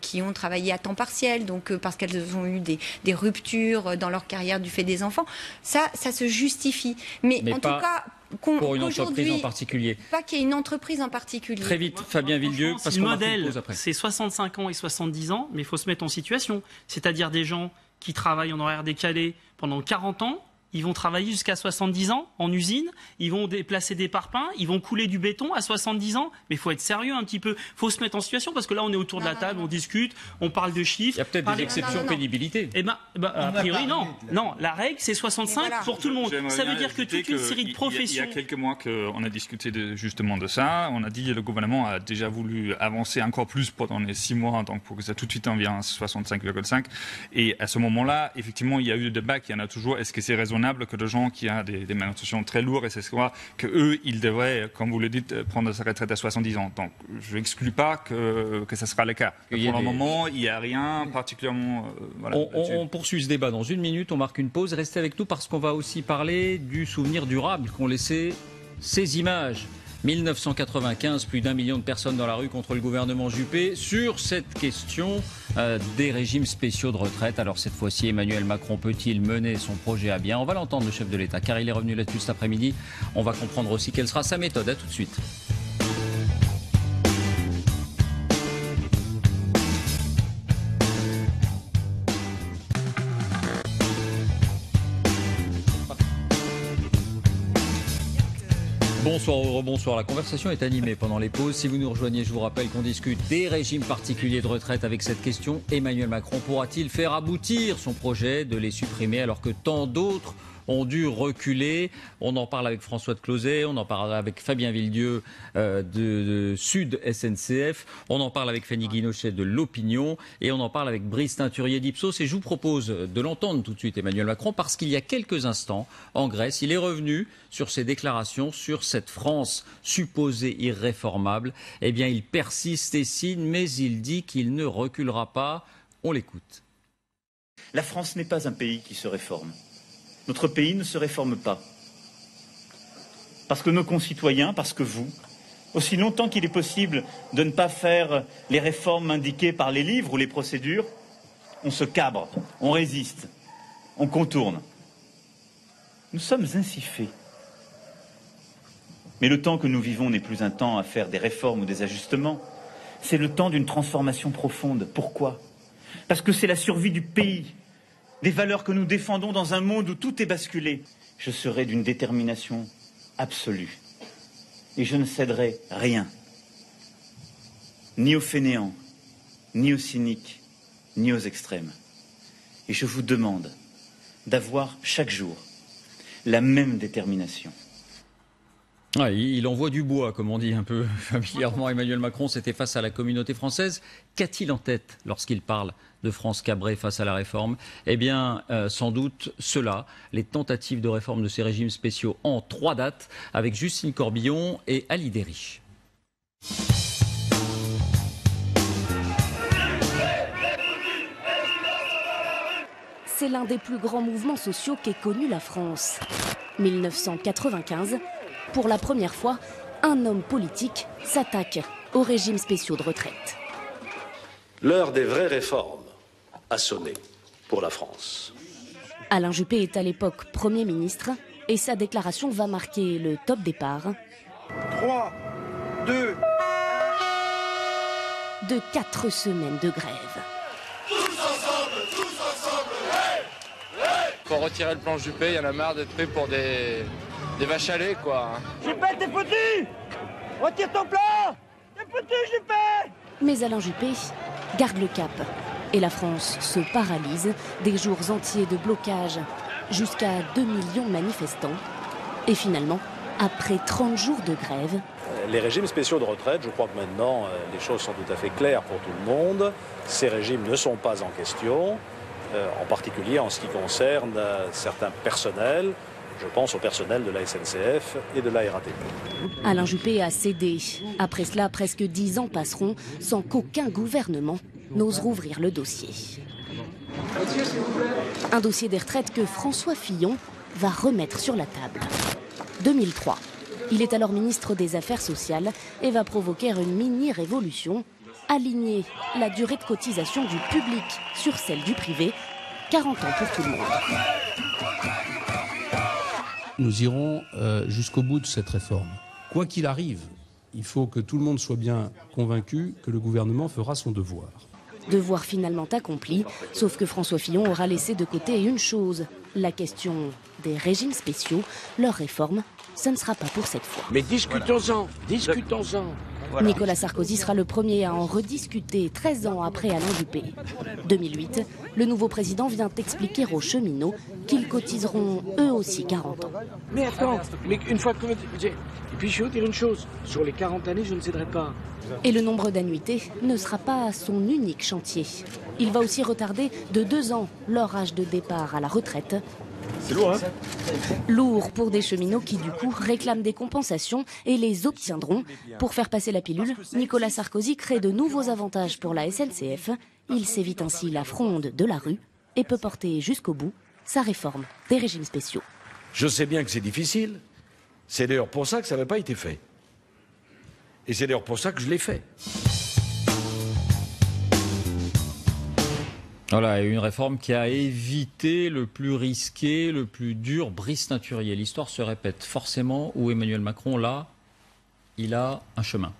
qui ont travaillé à temps partiel, donc parce qu'elles ont eu des ruptures dans leur carrière du fait des enfants. Ça se justifie. Mais en tout cas, pour une entreprise en particulier. Pas qu'il y ait une entreprise en particulier. Très vite, Fabien Villedieu, parce qu'on a fait une pause après. C'est 65 ans et 70 ans, mais il faut se mettre en situation. C'est-à-dire des gens qui travaillent en horaire décalé pendant 40 ans, ils vont travailler jusqu'à 70 ans en usine, ils vont déplacer des parpaings, ils vont couler du béton à 70 ans. Mais il faut être sérieux un petit peu. Il faut se mettre en situation parce que là, on est autour de la table, on discute, on parle de chiffres. Il y a peut-être des exceptions pénibilité. Eh ben, a priori, non. Non, la règle, c'est 65 pour tout le monde. Ça veut dire que toute une série de professions... Il y a quelques mois qu'on a discuté justement de ça. On a dit que le gouvernement a déjà voulu avancer encore plus pendant les 6 mois, donc pour que ça tout de suite en vienne à 65,5. Et à ce moment-là, effectivement, il y a eu le débat qu'il y en a toujours. Est-ce que c'est raisonnable ? raisonnable que de gens qui ont des manutentions très lourdes, et c'est quoi qu'eux, ils devraient, comme vous le dites, prendre sa retraite à 70 ans. Donc, je n'exclus pas que ça sera le cas. Pour le moment, il n'y a rien particulièrement... voilà, on poursuit ce débat dans une minute, on marque une pause. Restez avec nous parce qu'on va aussi parler du souvenir durable qu'ont laissé ces images. 1995, plus d'1 million de personnes dans la rue contre le gouvernement Juppé sur cette question des régimes spéciaux de retraite. Alors cette fois-ci, Emmanuel Macron peut-il mener son projet à bien? On va l'entendre, le chef de l'État, car il est revenu là-dessus cet après-midi. On va comprendre aussi quelle sera sa méthode. À tout de suite. Bonsoir ou rebonsoir. La conversation est animée pendant les pauses. Si vous nous rejoignez, je vous rappelle qu'on discute des régimes particuliers de retraite avec cette question. Emmanuel Macron pourra-t-il faire aboutir son projet de les supprimer alors que tant d'autres ont dû reculer? On en parle avec François de Closet, on en parle avec Fabien Villedieu de Sud SNCF, on en parle avec Fanny Guinochet de l'Opinion et on en parle avec Brice Teinturier d'Ipsos. Et je vous propose de l'entendre tout de suite, Emmanuel Macron, parce qu'il y a quelques instants, en Grèce, il est revenu sur ses déclarations sur cette France supposée irréformable. Eh bien, il persiste et signe, mais il dit qu'il ne reculera pas. On l'écoute. La France n'est pas un pays qui se réforme. Notre pays ne se réforme pas. Parce que nos concitoyens, parce que vous, aussi longtemps qu'il est possible de ne pas faire les réformes indiquées par les livres ou les procédures, on se cabre, on résiste, on contourne. Nous sommes ainsi faits. Mais le temps que nous vivons n'est plus un temps à faire des réformes ou des ajustements. C'est le temps d'une transformation profonde. Pourquoi? Parce que c'est la survie du pays, des valeurs que nous défendons dans un monde où tout est basculé. Je serai d'une détermination absolue. Et je ne céderai rien. Ni aux fainéants, ni aux cyniques, ni aux extrêmes. Et je vous demande d'avoir chaque jour la même détermination. Ah, il envoie du bois, comme on dit un peu familièrement. Emmanuel Macron, c'était face à la communauté française. Qu'a-t-il en tête lorsqu'il parle de France cabrée face à la réforme? Eh bien, sans doute cela, les tentatives de réforme de ces régimes spéciaux en 3 dates, avec Justine Corbillon et Ali Derich. C'est l'un des plus grands mouvements sociaux qu'ait connu la France. 1995, pour la première fois, un homme politique s'attaque aux régimes spéciaux de retraite. L'heure des vraies réformes a sonné pour la France. Alain Juppé est à l'époque Premier ministre et sa déclaration va marquer le top départ 3, 2... de 4 semaines de grève. Tous ensemble, hey, hey. Faut retirer le plan Juppé, il y en a marre d'être pris pour des vaches à lait, quoi. Juppé, t'es foutu! Retire ton plan! T'es foutu, Juppé! Mais Alain Juppé garde le cap. Et la France se paralyse, des jours entiers de blocage, jusqu'à 2 millions de manifestants. Et finalement, après 30 jours de grève... Les régimes spéciaux de retraite, je crois que maintenant, les choses sont tout à fait claires pour tout le monde. Ces régimes ne sont pas en question, en particulier en ce qui concerne certains personnels. Je pense au personnel de la SNCF et de la RATP. Alain Juppé a cédé. Après cela, presque 10 ans passeront sans qu'aucun gouvernement n'ose rouvrir le dossier. Un dossier des retraites que François Fillon va remettre sur la table. 2003. Il est alors ministre des Affaires sociales et va provoquer une mini-révolution, aligner la durée de cotisation du public sur celle du privé, 40 ans pour tout le monde. Nous irons jusqu'au bout de cette réforme. Quoi qu'il arrive, il faut que tout le monde soit bien convaincu que le gouvernement fera son devoir. Devoir finalement accompli, sauf que François Fillon aura laissé de côté une chose, la question des régimes spéciaux, leur réforme, ce ne sera pas pour cette fois. Mais discutons-en, discutons-en. Voilà. Nicolas Sarkozy sera le premier à en rediscuter 13 ans après Alain Juppé. 2008, le nouveau président vient expliquer aux cheminots qu'ils cotiseront eux aussi 40 ans. Mais attends, mais une fois que... Et puis je vais vous dire une chose, sur les 40 années, je ne céderai pas. Et le nombre d'annuités ne sera pas son unique chantier. Il va aussi retarder de 2 ans leur âge de départ à la retraite, C'est lourd, hein? Lourd pour des cheminots qui, du coup, réclament des compensations et les obtiendront. Pour faire passer la pilule, Nicolas Sarkozy crée de nouveaux avantages pour la SNCF. Il s'évite ainsi la fronde de la rue et peut porter jusqu'au bout sa réforme des régimes spéciaux. Je sais bien que c'est difficile. C'est d'ailleurs pour ça que ça n'avait pas été fait. Et c'est d'ailleurs pour ça que je l'ai fait. Voilà, une réforme qui a évité le plus risqué, le plus dur, Brice Teinturier. L'histoire se répète forcément où Emmanuel Macron, là, il a un chemin.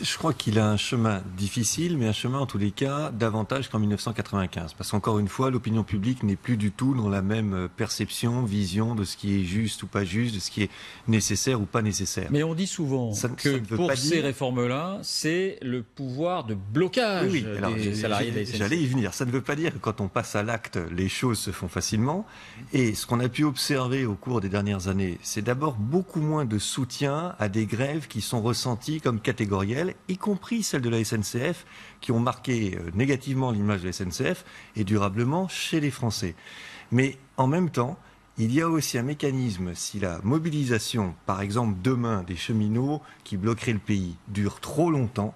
Je crois qu'il a un chemin difficile, mais un chemin en tous les cas davantage qu'en 1995. Parce qu'encore une fois, l'opinion publique n'est plus du tout dans la même perception, vision de ce qui est juste ou pas juste, de ce qui est nécessaire ou pas nécessaire. Mais on dit souvent que pour ces réformes-là, c'est le pouvoir de blocage des salariés de la SNCF. J'allais y venir. Ça ne veut pas dire que quand on passe à l'acte, les choses se font facilement. Et ce qu'on a pu observer au cours des dernières années, c'est d'abord beaucoup moins de soutien à des grèves qui sont ressenties comme catégorielles, y compris celles de la SNCF, qui ont marqué négativement l'image de la SNCF et durablement chez les Français. Mais en même temps, il y a aussi un mécanisme, si la mobilisation, par exemple demain, des cheminots qui bloqueraient le pays dure trop longtemps,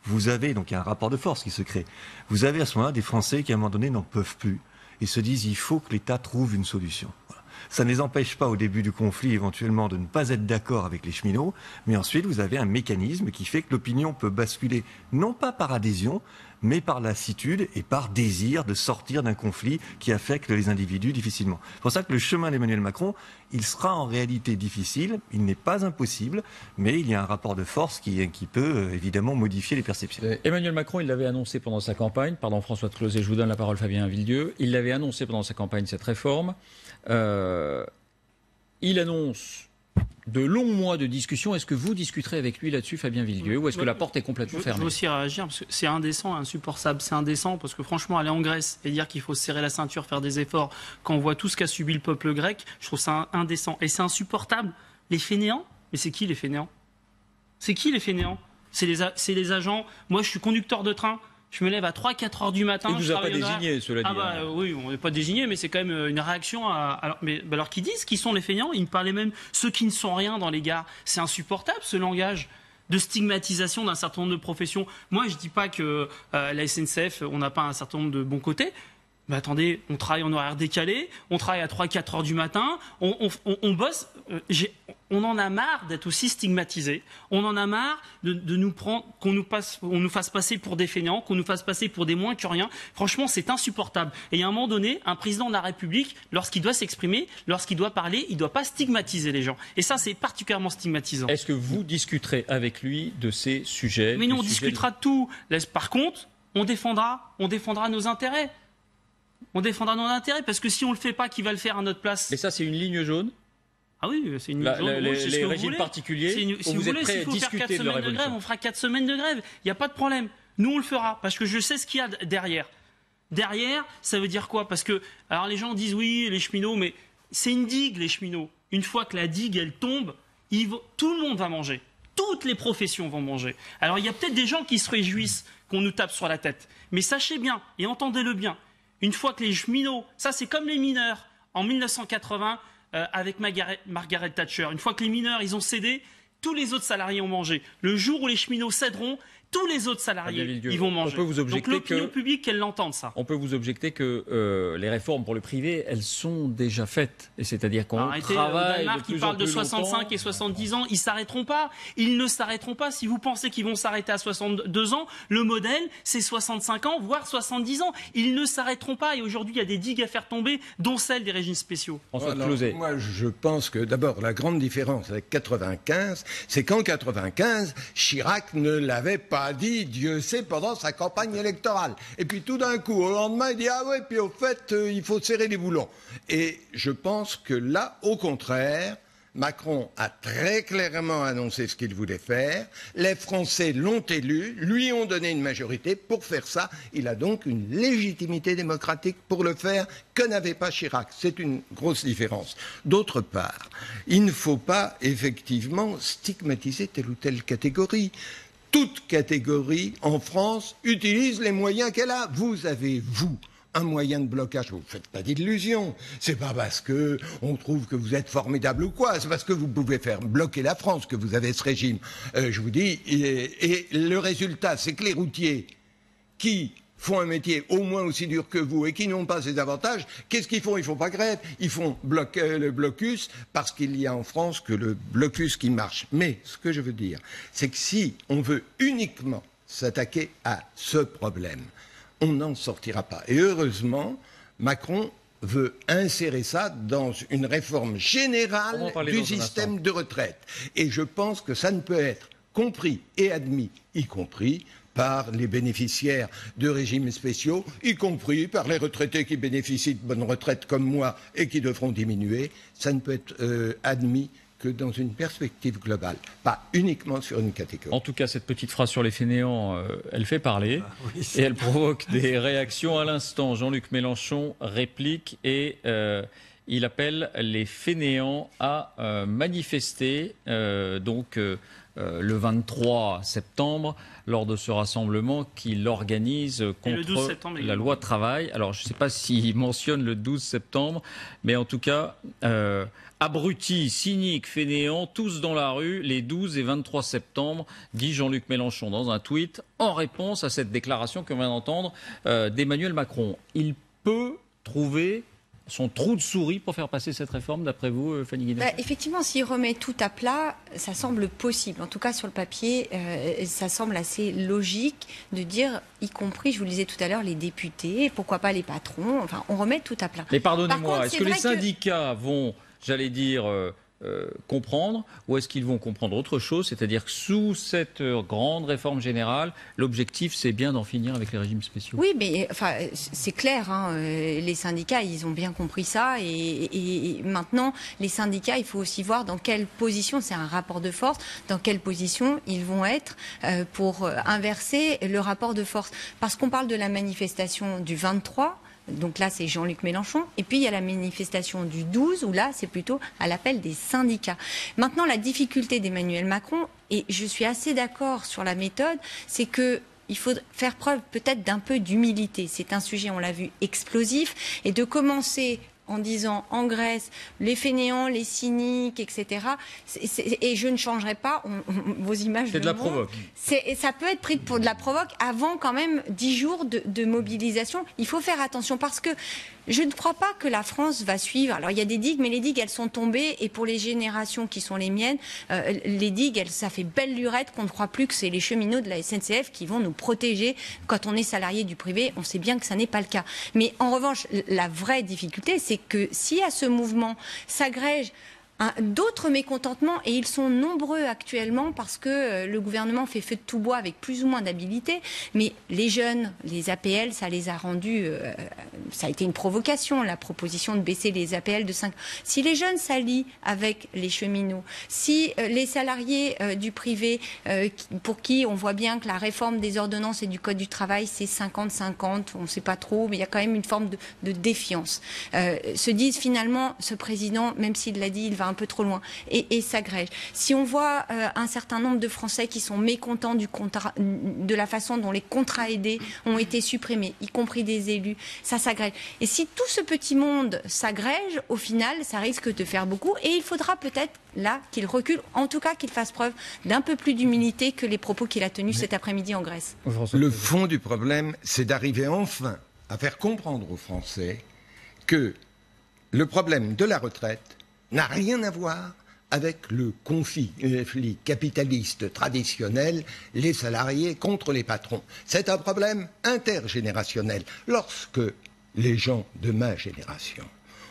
vous avez, donc il y a un rapport de force qui se crée, vous avez à ce moment-là des Français qui à un moment donné n'en peuvent plus et se disent il faut que l'État trouve une solution. Voilà. Ça ne les empêche pas au début du conflit éventuellement de ne pas être d'accord avec les cheminots, mais ensuite vous avez un mécanisme qui fait que l'opinion peut basculer non pas par adhésion, mais par lassitude et par désir de sortir d'un conflit qui affecte les individus difficilement. C'est pour ça que le chemin d'Emmanuel Macron, il sera en réalité difficile, il n'est pas impossible, mais il y a un rapport de force qui peut évidemment modifier les perceptions. Emmanuel Macron, il l'avait annoncé pendant sa campagne, pardon François de Closet, je vous donne la parole Fabien Villedieu, il l'avait annoncé pendant sa campagne cette réforme. Il annonce de longs mois de discussion. Est-ce que vous discuterez avec lui là-dessus, Fabien Villedieu, ou est-ce que la porte est complètement fermée? Je veux aussi réagir parce que c'est indécent, insupportable. C'est indécent parce que franchement, aller en Grèce et dire qu'il faut se serrer la ceinture, faire des efforts, quand on voit tout ce qu'a subi le peuple grec, je trouve ça indécent. Et c'est insupportable. Les fainéants, mais c'est qui les fainéants? C'est qui les fainéants? C'est les agents. Moi, je suis conducteur de train. Je me lève à 3-4 heures du matin. Il ne vous a pas désigné, cela dit. Oui, on n'est pas désigné, mais c'est quand même une réaction à... Alors qu'ils disent qu'ils sont les feignants, ils me parlaient même ceux qui ne sont rien dans les gares. C'est insupportable, ce langage de stigmatisation d'un certain nombre de professions. Moi, je ne dis pas que la SNCF, on n'a pas un certain nombre de bons côtés. Mais attendez, on travaille en horaire décalé, on travaille à 3-4 heures du matin, on bosse. On en a marre d'être aussi stigmatisé. On en a marre de nous prendre, qu'on nous fasse passer pour des fainéants, qu'on nous fasse passer pour des moins que rien. Franchement, c'est insupportable. Et à un moment donné, un président de la République, lorsqu'il doit s'exprimer, lorsqu'il doit parler, il ne doit pas stigmatiser les gens. Et ça, c'est particulièrement stigmatisant. Est-ce que vous discuterez avec lui de ces sujets? Mais nous, on discutera de tout. Par contre, on défendra nos intérêts. On défendra nos intérêts, parce que si on ne le fait pas, qui va le faire à notre place? Mais ça, c'est une ligne jaune? Ah oui, c'est une ligne jaune. Les régimes particuliers, si vous voulez, s'il faut faire 4 semaines de grève, on fera 4 semaines de grève. Il n'y a pas de problème. Nous, on le fera, parce que je sais ce qu'il y a derrière. Derrière, ça veut dire quoi? Parce que, alors les gens disent oui, les cheminots, mais c'est une digue, les cheminots. Une fois que la digue, elle tombe, tout le monde va manger. Toutes les professions vont manger. Alors, il y a peut-être des gens qui se réjouissent qu'on nous tape sur la tête. Mais sachez bien, et entendez-le bien, une fois que les cheminots, ça c'est comme les mineurs en 1980 avec Margaret Thatcher, une fois que les mineurs ils ont cédé, tous les autres salariés ont mangé. Le jour où les cheminots céderont, tous les autres salariés ils vont manger. Donc l'opinion publique, elle l'entende ça. On peut vous objecter que les réformes pour le privé, elles sont déjà faites. Et c'est-à-dire qu'on travaille Danemark, qui parle de 65 et 70 ans, ils s'arrêteront pas. Ils ne s'arrêteront pas. Si vous pensez qu'ils vont s'arrêter à 62 ans, le modèle, c'est 65 ans, voire 70 ans. Ils ne s'arrêteront pas. Et aujourd'hui, il y a des digues à faire tomber, dont celle des régimes spéciaux. Moi, je pense que d'abord, la grande différence avec 95, c'est qu'en 95, Chirac ne l'avait pas dit, Dieu sait, pendant sa campagne électorale. Et puis tout d'un coup, au lendemain, il dit « Ah ouais, puis au fait, il faut serrer les boulons ». Et je pense que là, au contraire, Macron a très clairement annoncé ce qu'il voulait faire. Les Français l'ont élu, lui ont donné une majorité. Pour faire ça, il a donc une légitimité démocratique pour le faire que n'avait pas Chirac. C'est une grosse différence. D'autre part, il ne faut pas effectivement stigmatiser telle ou telle catégorie. Toute catégorie en France utilise les moyens qu'elle a. Vous avez, un moyen de blocage. Vous ne faites pas d'illusions. C'est pas parce que on trouve que vous êtes formidable ou quoi. C'est parce que vous pouvez faire bloquer la France que vous avez ce régime. Je vous dis, et le résultat, c'est que les routiers qui font un métier au moins aussi dur que vous et qui n'ont pas ces avantages, qu'est-ce qu'ils font? Ils font pas grève, ils font le blocus parce qu'il y a en France que le blocus qui marche. Mais ce que je veux dire, c'est que si on veut uniquement s'attaquer à ce problème, on n'en sortira pas. Et heureusement, Macron veut insérer ça dans une réforme générale du système de retraite. Et je pense que ça ne peut être compris et admis, y compris par les bénéficiaires de régimes spéciaux, y compris par les retraités qui bénéficient de bonnes retraites comme moi et qui devront diminuer. Ça ne peut être admis que dans une perspective globale, pas uniquement sur une catégorie. En tout cas, cette petite phrase sur les fainéants, elle fait parler et elle provoque des réactions. À l'instant, Jean-Luc Mélenchon réplique et il appelle les fainéants à manifester le 23 septembre lors de ce rassemblement qu'il organise contre la loi travail. Alors, je ne sais pas s'il mentionne le 12 septembre, mais en tout cas, abrutis, cyniques, fainéants, tous dans la rue les 12 et 23 septembre, dit Jean-Luc Mélenchon dans un tweet, en réponse à cette déclaration que vient d'entendre d'Emmanuel Macron. Il peut trouver son trou de souris pour faire passer cette réforme, d'après vous, Fanny Guinness? Effectivement, s'il remet tout à plat, ça semble possible. En tout cas, sur le papier, ça semble assez logique de dire, y compris, je vous le disais tout à l'heure, les députés, pourquoi pas les patrons, enfin, on remet tout à plat. Mais pardonnez-moi, est-ce que les syndicats vont, j'allais dire, comprendre, ou est-ce qu'ils vont comprendre autre chose? C'est-à-dire que sous cette grande réforme générale, l'objectif, c'est bien d'en finir avec les régimes spéciaux. Oui, mais enfin, c'est clair, hein, les syndicats, ils ont bien compris ça, et maintenant, les syndicats, il faut aussi voir dans quelle position, c'est un rapport de force, dans quelle position ils vont être pour inverser le rapport de force. Parce qu'on parle de la manifestation du 23, donc là, c'est Jean-Luc Mélenchon. Et puis, il y a la manifestation du 12, où là, c'est plutôt à l'appel des syndicats. Maintenant, la difficulté d'Emmanuel Macron, et je suis assez d'accord sur la méthode, c'est que il faut faire preuve peut-être d'un peu d'humilité. C'est un sujet, on l'a vu, explosif. Et de commencer en disant en Grèce, les fainéants, les cyniques, etc. Et je ne changerai pas vos images. C'est de la provoque. Ça peut être pris pour de la provoque avant quand même 10 jours de mobilisation. Il faut faire attention parce que je ne crois pas que la France va suivre. Alors il y a des digues, mais les digues elles sont tombées et pour les générations qui sont les miennes, les digues ça fait belle lurette qu'on ne croit plus que c'est les cheminots de la SNCF qui vont nous protéger quand on est salarié du privé. On sait bien que ça n'est pas le cas. Mais en revanche, la vraie difficulté, c'est que si à ce mouvement s'agrègent d'autres mécontentements, et ils sont nombreux actuellement parce que le gouvernement fait feu de tout bois avec plus ou moins d'habilité, mais les jeunes, les APL, ça les a rendus, ça a été une provocation, la proposition de baisser les APL de 5. Si les jeunes s'allient avec les cheminots, si les salariés du privé, pour qui on voit bien que la réforme des ordonnances et du Code du travail, c'est 50-50, on ne sait pas trop, mais il y a quand même une forme de défiance, se disent finalement, ce président, même s'il l'a dit, il va un peu trop loin et s'agrège. Si on voit un certain nombre de Français qui sont mécontents de la façon dont les contrats aidés ont été supprimés, y compris des élus, ça s'agrège. Et si tout ce petit monde s'agrège, au final, ça risque de faire beaucoup et il faudra peut-être là qu'il recule, en tout cas qu'il fasse preuve d'un peu plus d'humilité que les propos qu'il a tenus cet après-midi en Grèce. Le fond du problème, c'est d'arriver enfin à faire comprendre aux Français que le problème de la retraite n'a rien à voir avec le conflit capitaliste traditionnel, les salariés contre les patrons. C'est un problème intergénérationnel. Lorsque les gens de ma génération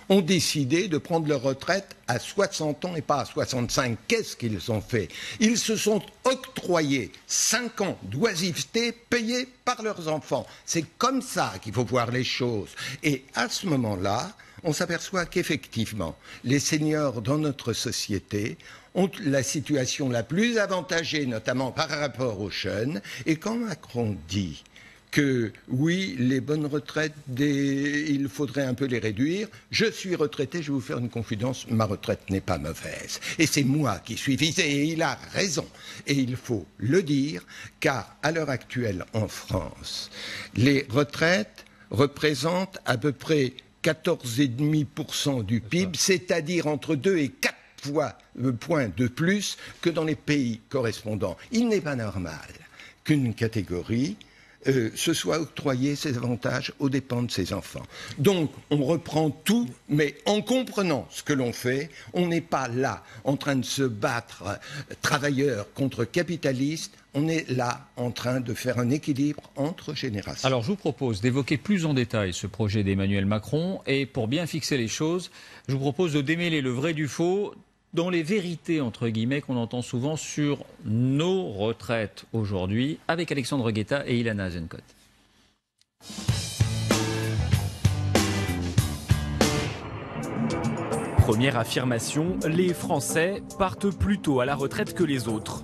ont décidé de prendre leur retraite à 60 ans et pas à 65, qu'est-ce qu'ils ont fait? Ils se sont octroyés 5 ans d'oisiveté payés par leurs enfants. C'est comme ça qu'il faut voir les choses. Et à ce moment-là, on s'aperçoit qu'effectivement, les seniors dans notre société ont la situation la plus avantagée, notamment par rapport aux jeunes. Et quand Macron dit que oui, les bonnes retraites, il faudrait un peu les réduire, je suis retraité, je vais vous faire une confidence, ma retraite n'est pas mauvaise. Et c'est moi qui suis visé, et il a raison. Et il faut le dire, car à l'heure actuelle en France, les retraites représente à peu près 14,5% du PIB, c'est-à-dire entre 2 et 4 points de plus que dans les pays correspondants. Il n'est pas normal qu'une catégorie se soit octroyé ces avantages aux dépens de ses enfants. Donc, on reprend tout, mais en comprenant ce que l'on fait, on n'est pas là en train de se battre travailleurs contre capitalistes, on est là en train de faire un équilibre entre générations. Alors, je vous propose d'évoquer plus en détail ce projet d'Emmanuel Macron, et pour bien fixer les choses, je vous propose de démêler le vrai du faux dans les vérités, entre guillemets, qu'on entend souvent sur nos retraites aujourd'hui, avec Alexandre Guetta et Ilana Azenkot. Première affirmation, les Français partent plus tôt à la retraite que les autres.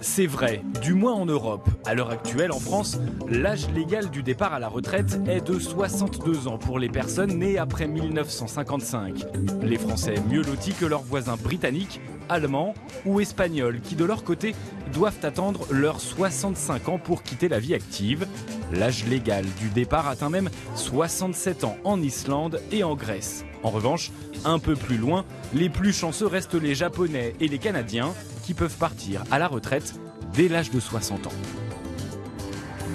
C'est vrai, du moins en Europe. À l'heure actuelle, en France, l'âge légal du départ à la retraite est de 62 ans pour les personnes nées après 1955. Les Français mieux lotis que leurs voisins britanniques, allemands ou espagnols qui, de leur côté, doivent attendre leurs 65 ans pour quitter la vie active. L'âge légal du départ atteint même 67 ans en Islande et en Grèce. En revanche, un peu plus loin, les plus chanceux restent les Japonais et les Canadiens qui peuvent partir à la retraite dès l'âge de 60 ans.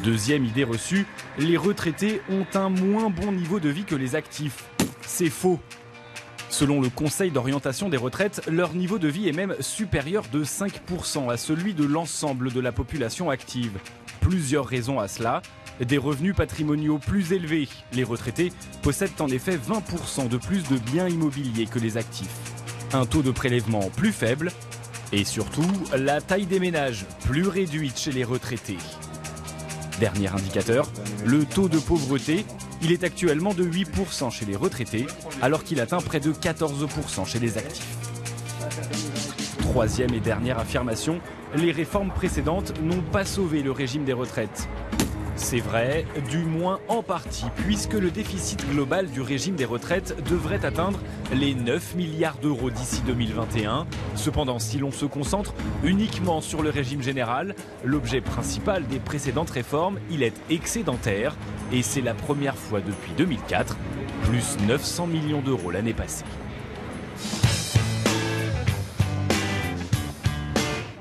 Deuxième idée reçue, les retraités ont un moins bon niveau de vie que les actifs. C'est faux. Selon le Conseil d'orientation des retraites, leur niveau de vie est même supérieur de 5% à celui de l'ensemble de la population active. Plusieurs raisons à cela. Des revenus patrimoniaux plus élevés. Les retraités possèdent en effet 20% de plus de biens immobiliers que les actifs. Un taux de prélèvement plus faible et surtout la taille des ménages plus réduite chez les retraités. Dernier indicateur, le taux de pauvreté, il est actuellement de 8% chez les retraités alors qu'il atteint près de 14% chez les actifs. Troisième et dernière affirmation, les réformes précédentes n'ont pas sauvé le régime des retraites. C'est vrai, du moins en partie, puisque le déficit global du régime des retraites devrait atteindre les 9 milliards d'euros d'ici 2021. Cependant, si l'on se concentre uniquement sur le régime général, l'objet principal des précédentes réformes, il est excédentaire. Et c'est la première fois depuis 2004, plus 900 millions d'euros l'année passée.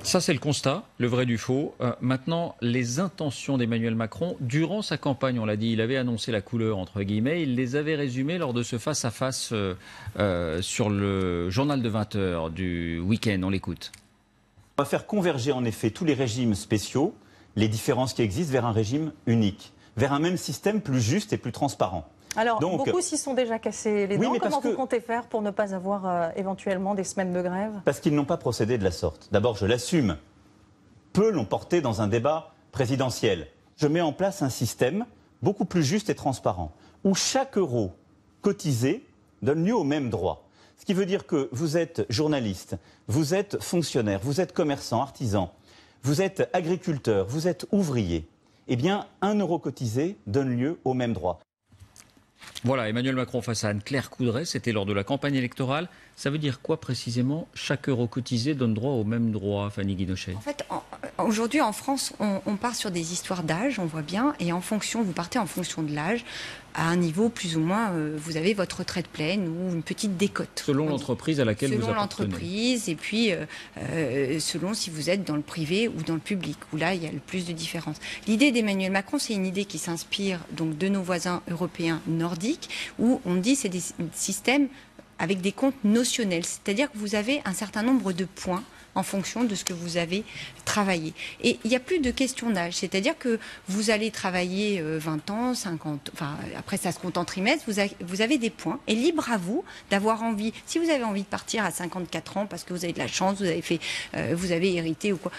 Ça, c'est le constat, le vrai du faux. Maintenant, les intentions d'Emmanuel Macron, durant sa campagne, on l'a dit, il avait annoncé la couleur, entre guillemets, il les avait résumées lors de ce face-à-face sur le journal de 20h du week-end. On l'écoute. On va faire converger en effet tous les régimes spéciaux, les différences qui existent, vers un régime unique, vers un même système plus juste et plus transparent. Alors, beaucoup s'y sont déjà cassés les dents. Comment vous comptez faire pour ne pas avoir éventuellement des semaines de grève? Parce qu'ils n'ont pas procédé de la sorte. D'abord, je l'assume. Peu l'ont porté dans un débat présidentiel. Je mets en place un système beaucoup plus juste et transparent, où chaque euro cotisé donne lieu au même droit. Ce qui veut dire que vous êtes journaliste, vous êtes fonctionnaire, vous êtes commerçant, artisan, vous êtes agriculteur, vous êtes ouvrier. Eh bien, un euro cotisé donne lieu au même droit. Voilà, Emmanuel Macron face à Anne-Claire Coudray, c'était lors de la campagne électorale. Ça veut dire quoi précisément? Chaque euro cotisé donne droit au même droit, Fanny Guinochet? En fait, aujourd'hui en France, on part sur des histoires d'âge, on voit bien, et vous partez en fonction de l'âge, à un niveau plus ou moins, vous avez votre retraite pleine ou une petite décote. Selon l'entreprise à laquelle vous appartenez. Selon l'entreprise, et puis selon si vous êtes dans le privé ou dans le public, où là, il y a le plus de différence. L'idée d'Emmanuel Macron, c'est une idée qui s'inspire donc de nos voisins européens nordiques, où on dit c'est des systèmes avec des comptes notionnels, c'est-à-dire que vous avez un certain nombre de points en fonction de ce que vous avez travaillé. Et il n'y a plus de question d'âge, c'est-à-dire que vous allez travailler 20 ans, 50, enfin après ça se compte en trimestre, vous avez des points, et libre à vous d'avoir envie, si vous avez envie de partir à 54 ans parce que vous avez de la chance, vous avez hérité ou quoi,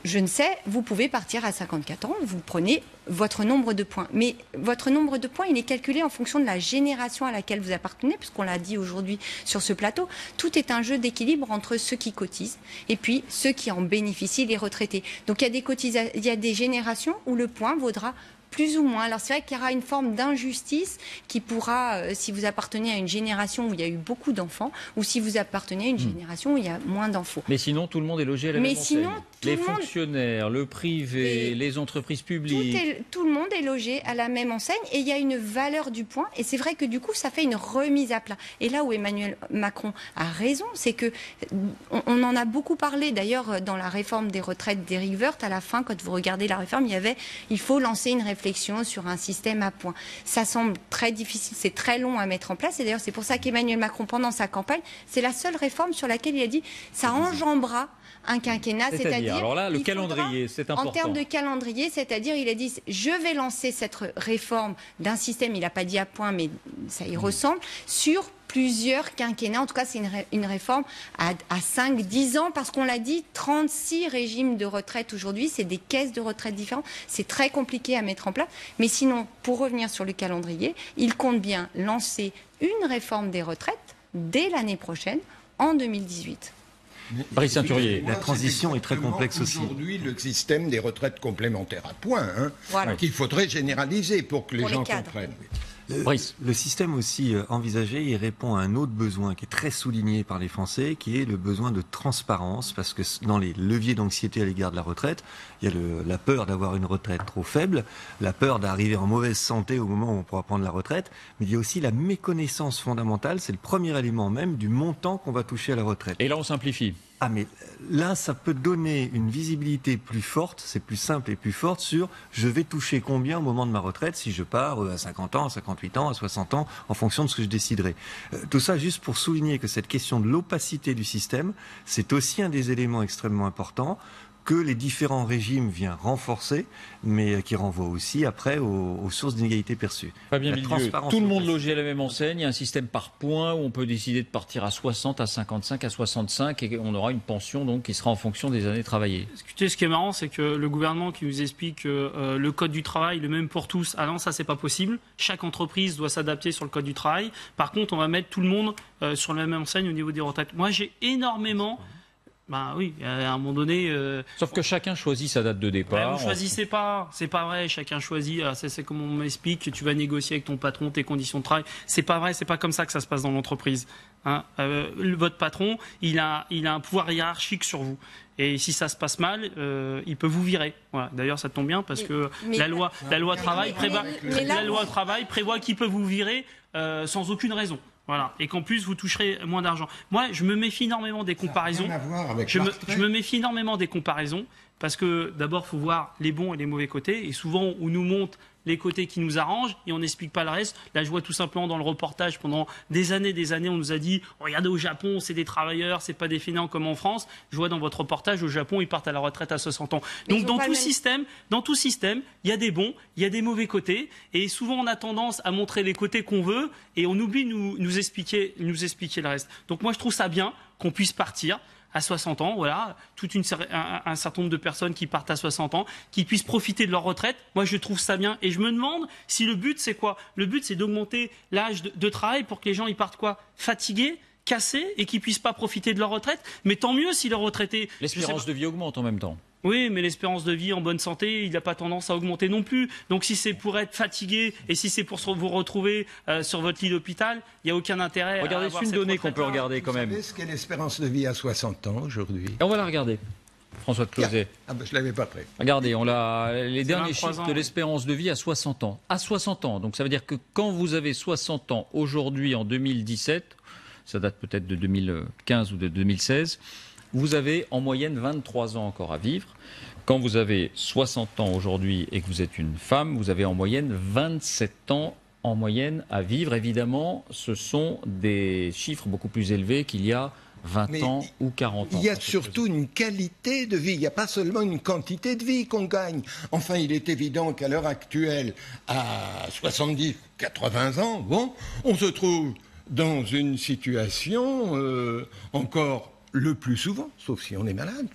je ne sais, vous pouvez partir à 54 ans, vous prenez votre nombre de points. Mais votre nombre de points, il est calculé en fonction de la génération à laquelle vous appartenez, puisqu'on l'a dit aujourd'hui sur ce plateau. Tout est un jeu d'équilibre entre ceux qui cotisent et puis ceux qui en bénéficient, les retraités. Donc il y a des générations où le point vaudra plus ou moins. Alors c'est vrai qu'il y aura une forme d'injustice qui pourra, si vous appartenez à une génération où il y a eu beaucoup d'enfants, ou si vous appartenez à une génération où il y a moins d'enfants. Mais sinon, tout le monde est logé à la même enseigne. Mais sinon, les fonctionnaires, le privé, les entreprises publiques. Tout le monde est logé à la même enseigne et il y a une valeur du point. Et c'est vrai que du coup, ça fait une remise à plat. Et là où Emmanuel Macron a raison, c'est que on en a beaucoup parlé d'ailleurs dans la réforme des retraites d'Éric Woerth. À la fin, quand vous regardez la réforme, il faut lancer une réflexion sur un système à points. Ça semble très difficile, c'est très long à mettre en place. Et d'ailleurs, c'est pour ça qu'Emmanuel Macron, pendant sa campagne, c'est la seule réforme sur laquelle il a dit ça enjambera un quinquennat, c'est-à-dire alors là, le calendrier, c'est important. En termes de calendrier, c'est-à-dire il a dit je vais lancer cette réforme d'un système, il n'a pas dit à point, mais ça y ressemble, sur plusieurs quinquennats. En tout cas, c'est une réforme à 5-10 ans, parce qu'on l'a dit, 36 régimes de retraite aujourd'hui, c'est des caisses de retraite différentes, c'est très compliqué à mettre en place. Mais sinon, pour revenir sur le calendrier, il compte bien lancer une réforme des retraites dès l'année prochaine, en 2018. Brice Saint-Turier. La transition est très complexe aussi. Aujourd'hui, le système des retraites complémentaires à points, voilà. qu'il faudrait généraliser pour que les gens comprennent. Le système aussi envisagé, il répond à un autre besoin qui est très souligné par les Français, qui est le besoin de transparence, parce que dans les leviers d'anxiété à l'égard de la retraite, il y a la peur d'avoir une retraite trop faible, la peur d'arriver en mauvaise santé au moment où on pourra prendre la retraite, mais il y a aussi la méconnaissance fondamentale, c'est le premier élément même du montant qu'on va toucher à la retraite. Et là, on simplifie. Ah, mais là, ça peut donner une visibilité plus forte, c'est plus simple et plus forte sur je vais toucher combien au moment de ma retraite si je pars à 50 ans, à 58 ans, à 60 ans, en fonction de ce que je déciderai. Tout ça juste pour souligner que cette question de l'opacité du système, c'est aussi un des éléments extrêmement importants que les différents régimes viennent renforcer, mais qui renvoie aussi après aux sources d'inégalité perçues. Fabien Milieu, tout le monde logé à la même enseigne, il y a un système par points où on peut décider de partir à 60, à 55, à 65 et on aura une pension donc qui sera en fonction des années travaillées. Écoutez, ce qui est marrant, c'est que le gouvernement qui nous explique que le code du travail, le même pour tous, ah non, ça c'est pas possible. Chaque entreprise doit s'adapter sur le code du travail. Par contre, on va mettre tout le monde sur la même enseigne au niveau des retraites. Moi, j'ai énormément... Ben oui, à un moment donné... Sauf que chacun choisit sa date de départ. Vous ne choisissez pas, c'est pas vrai, chacun choisit, c'est comme on m'explique, que tu vas négocier avec ton patron tes conditions de travail. C'est pas vrai, c'est pas comme ça que ça se passe dans l'entreprise. Votre patron, il a un pouvoir hiérarchique sur vous. Et si ça se passe mal, il peut vous virer. Voilà. D'ailleurs, ça tombe bien parce que la loi travail prévoit qu'il peut vous virer sans aucune raison. Voilà. Et qu'en plus, vous toucherez moins d'argent. Moi, je me méfie énormément des comparaisons. Je me méfie énormément des comparaisons parce que d'abord, il faut voir les bons et les mauvais côtés. Et souvent, on nous montre les côtés qui nous arrangent et on n'explique pas le reste. Là, je vois tout simplement dans le reportage, pendant des années, on nous a dit « Regardez, au Japon, c'est des travailleurs, c'est pas des fainéants comme en France. » Je vois dans votre reportage, au Japon, ils partent à la retraite à 60 ans. Donc, dans tout système, il y a des bons, il y a des mauvais côtés. Et souvent, on a tendance à montrer les côtés qu'on veut et on oublie de nous expliquer le reste. Donc, moi, je trouve ça bien qu'on puisse partir à 60 ans, voilà, un certain nombre de personnes qui partent à 60 ans, qui puissent profiter de leur retraite. Moi, je trouve ça bien. Et je me demande si le but, c'est quoi? Le but, c'est d'augmenter l'âge de travail pour que les gens, ils partent quoi? Fatigués, cassés, et qu'ils puissent pas profiter de leur retraite. Mais tant mieux si les retraités... L'espérance de vie augmente en même temps. Oui, mais l'espérance de vie en bonne santé, il n'a pas tendance à augmenter non plus. Donc si c'est pour être fatigué et si c'est pour vous retrouver sur votre lit d'hôpital, il n'y a aucun intérêt à avoir cette une donnée qu'on peut regarder quand même. Vous savez ce qu'est l'espérance de vie à 60 ans aujourd'hui? On va la regarder. François de Closet. Ah ben, je ne l'avais pas prêt. Regardez, les derniers chiffres de l'espérance de vie à 60 ans. À 60 ans, donc ça veut dire que quand vous avez 60 ans aujourd'hui en 2017, ça date peut-être de 2015 ou de 2016, vous avez en moyenne 23 ans encore à vivre. Quand vous avez 60 ans aujourd'hui et que vous êtes une femme, vous avez en moyenne 27 ans en moyenne à vivre. Évidemment, ce sont des chiffres beaucoup plus élevés qu'il y a 20 ans ou 40 ans. Il y a surtout une qualité de vie. Il n'y a pas seulement une quantité de vie qu'on gagne. Enfin, il est évident qu'à l'heure actuelle, à 70, 80 ans, bon, on se trouve dans une situation encore le plus souvent, sauf si on est malade.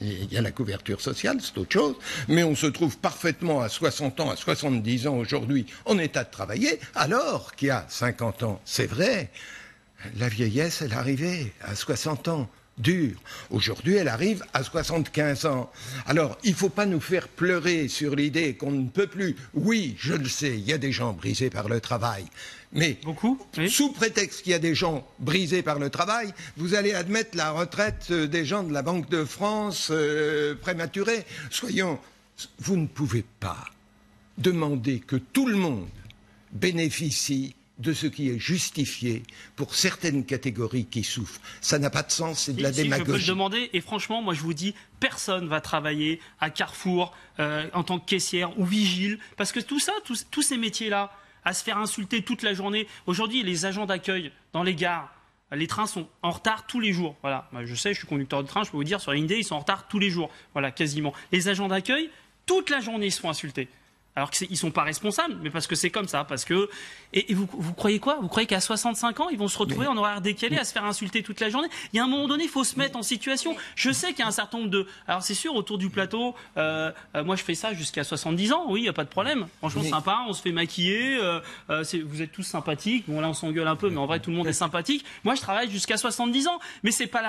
Il y a la couverture sociale, c'est autre chose, mais on se trouve parfaitement à 60 ans, à 70 ans aujourd'hui en état de travailler, alors qu'il y a 50 ans, c'est vrai, la vieillesse, elle arrivait à 60 ans. dure. Aujourd'hui, elle arrive à 75 ans. Alors, il ne faut pas nous faire pleurer sur l'idée qu'on ne peut plus. Oui, je le sais, il y a des gens brisés par le travail. Mais sous prétexte qu'il y a des gens brisés par le travail, vous allez admettre la retraite des gens de la Banque de France prématurée. Vous ne pouvez pas demander que tout le monde bénéficie de ce qui est justifié pour certaines catégories qui souffrent. Ça n'a pas de sens, c'est de la démagogie. Je peux le demander, et franchement, moi je vous dis, personne va travailler à Carrefour en tant que caissière ou vigile, parce que tout ça, tous ces métiers-là, à se faire insulter toute la journée. Aujourd'hui, les agents d'accueil dans les gares, les trains sont en retard tous les jours. Voilà, je sais, je suis conducteur de train, je peux vous dire, sur la ligne D, ils sont en retard tous les jours. Voilà, quasiment. Les agents d'accueil, toute la journée, ils se font insulter. Alors qu'ils ne sont pas responsables, mais parce que c'est comme ça. Parce que... Et vous croyez quoi? Vous croyez qu'à 65 ans, ils vont se retrouver en horaire décalé à se faire insulter toute la journée? Il y a un moment donné, il faut se mettre en situation. Je sais qu'il y a un certain nombre de... Alors c'est sûr, autour du plateau, moi je fais ça jusqu'à 70 ans, oui, il n'y a pas de problème. Franchement, sympa, on se fait maquiller, vous êtes tous sympathiques. Bon là, on s'engueule un peu, mais en vrai, tout le monde est sympathique. Moi, je travaille jusqu'à 70 ans. Mais c'est pas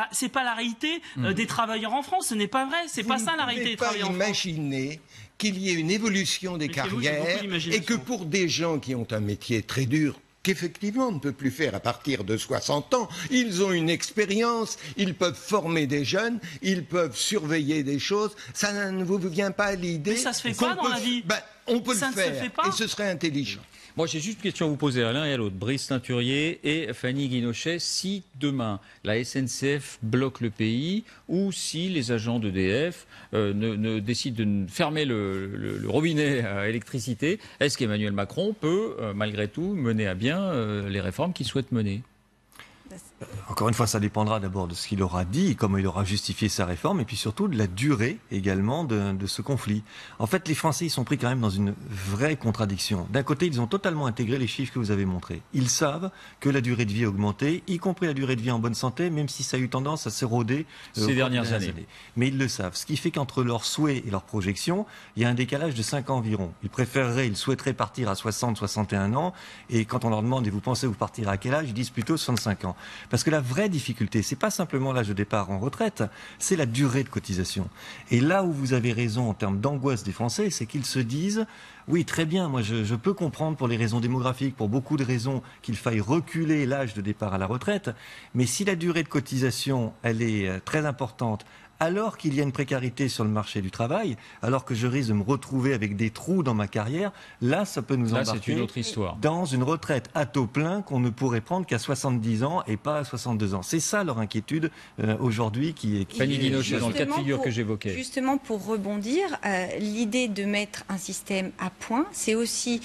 la réalité des travailleurs en France. Ce n'est pas vrai. C'est pas ça la réalité des travailleurs en France. Imaginez qu'il y ait une évolution des carrières et que pour des gens qui ont un métier très dur, qu'effectivement on ne peut plus faire à partir de 60 ans, ils ont une expérience, ils peuvent former des jeunes, ils peuvent surveiller des choses, ça ne vous vient pas à l'idée? Mais ça se fait pas dans la vie. On peut le faire et ce serait intelligent. Moi, j'ai juste une question à vous poser à l'un et à l'autre, Brice Teinturier et Fanny Guinochet. Si demain, la SNCF bloque le pays ou si les agents d'EDF ne décident de fermer le robinet à électricité, est-ce qu'Emmanuel Macron peut, malgré tout, mener à bien les réformes qu'il souhaite mener ? Encore une fois, ça dépendra d'abord de ce qu'il aura dit, comment il aura justifié sa réforme, et puis surtout de la durée également de ce conflit. En fait, les Français, ils sont pris quand même dans une vraie contradiction. D'un côté, ils ont totalement intégré les chiffres que vous avez montrés. Ils savent que la durée de vie a augmenté, y compris la durée de vie en bonne santé, même si ça a eu tendance à s'éroder ces dernières années. Mais ils le savent. Ce qui fait qu'entre leurs souhaits et leurs projections, il y a un décalage de 5 ans environ. Ils souhaiteraient partir à 60, 61 ans, et quand on leur demande, et vous pensez vous partir à quel âge, ils disent plutôt 65 ans. Parce que la vraie difficulté, c'est pas simplement l'âge de départ en retraite, c'est la durée de cotisation. Et là où vous avez raison en termes d'angoisse des Français, c'est qu'ils se disent, oui, très bien, moi je peux comprendre pour les raisons démographiques, pour beaucoup de raisons, qu'il faille reculer l'âge de départ à la retraite, mais si la durée de cotisation, elle est très importante, alors qu'il y a une précarité sur le marché du travail, alors que je risque de me retrouver avec des trous dans ma carrière, là, ça peut nous embarquer c'est une autre histoire. Dans une retraite à taux plein qu'on ne pourrait prendre qu'à 70 ans et pas à 62 ans. C'est ça leur inquiétude aujourd'hui qui est... Fanny Guinochet, dans le cas de figure que j'évoquais. Justement, pour rebondir, l'idée de mettre un système à point, c'est aussi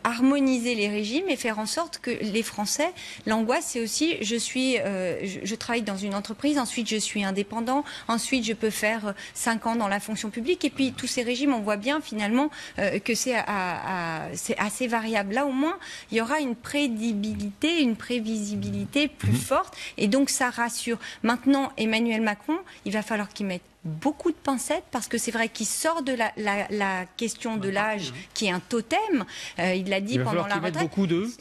harmoniser les régimes et faire en sorte que les Français, l'angoisse, c'est aussi, je travaille dans une entreprise, ensuite je suis indépendant, ensuite je peux faire 5 ans dans la fonction publique, et puis tous ces régimes, on voit bien finalement que c'est assez variable. Là, au moins, il y aura une prédictibilité, une prévisibilité plus forte, et donc ça rassure. Maintenant, Emmanuel Macron, il va falloir qu'il mette beaucoup de pincettes, parce que c'est vrai qu'il sort de la question de l'âge qui est un totem. Il l'a dit pendant la retraite.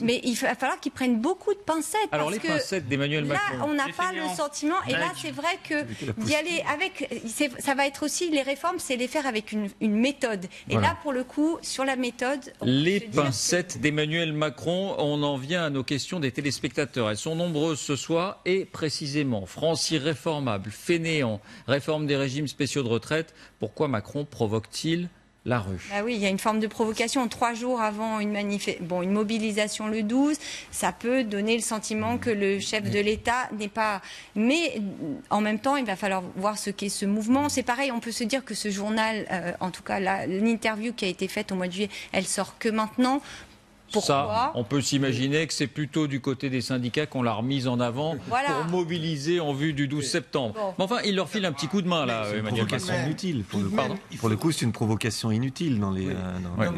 Mais il va falloir qu'il prenne beaucoup de pincettes. Alors les pincettes d'Emmanuel Macron. Là, on n'a pas le sentiment. Et là, c'est vrai que d'y aller avec, ça va être aussi les réformes, c'est les faire avec une méthode. Et là, pour le coup, sur la méthode, les pincettes d'Emmanuel Macron. On en vient à nos questions des téléspectateurs. Elles sont nombreuses ce soir et précisément France irréformable, fainéant, réforme des régimes spéciaux de retraite. Pourquoi Macron provoque-t-il la rue? Oui, il y a une forme de provocation. 3 jours avant une mobilisation le 12, ça peut donner le sentiment que le chef de l'État n'est pas... Mais en même temps, il va falloir voir ce qu'est ce mouvement. C'est pareil, on peut se dire que ce journal, en tout cas l'interview qui a été faite au mois de juillet, elle sort que maintenant. Pourquoi ? On peut s'imaginer que c'est plutôt du côté des syndicats qu'on l'a remise en avant pour mobiliser en vue du 12 septembre. Bon. Mais enfin, il leur file un petit coup de main, là, Emmanuel Macron. C'est inutile. Pour le coup, c'est une provocation inutile dans les...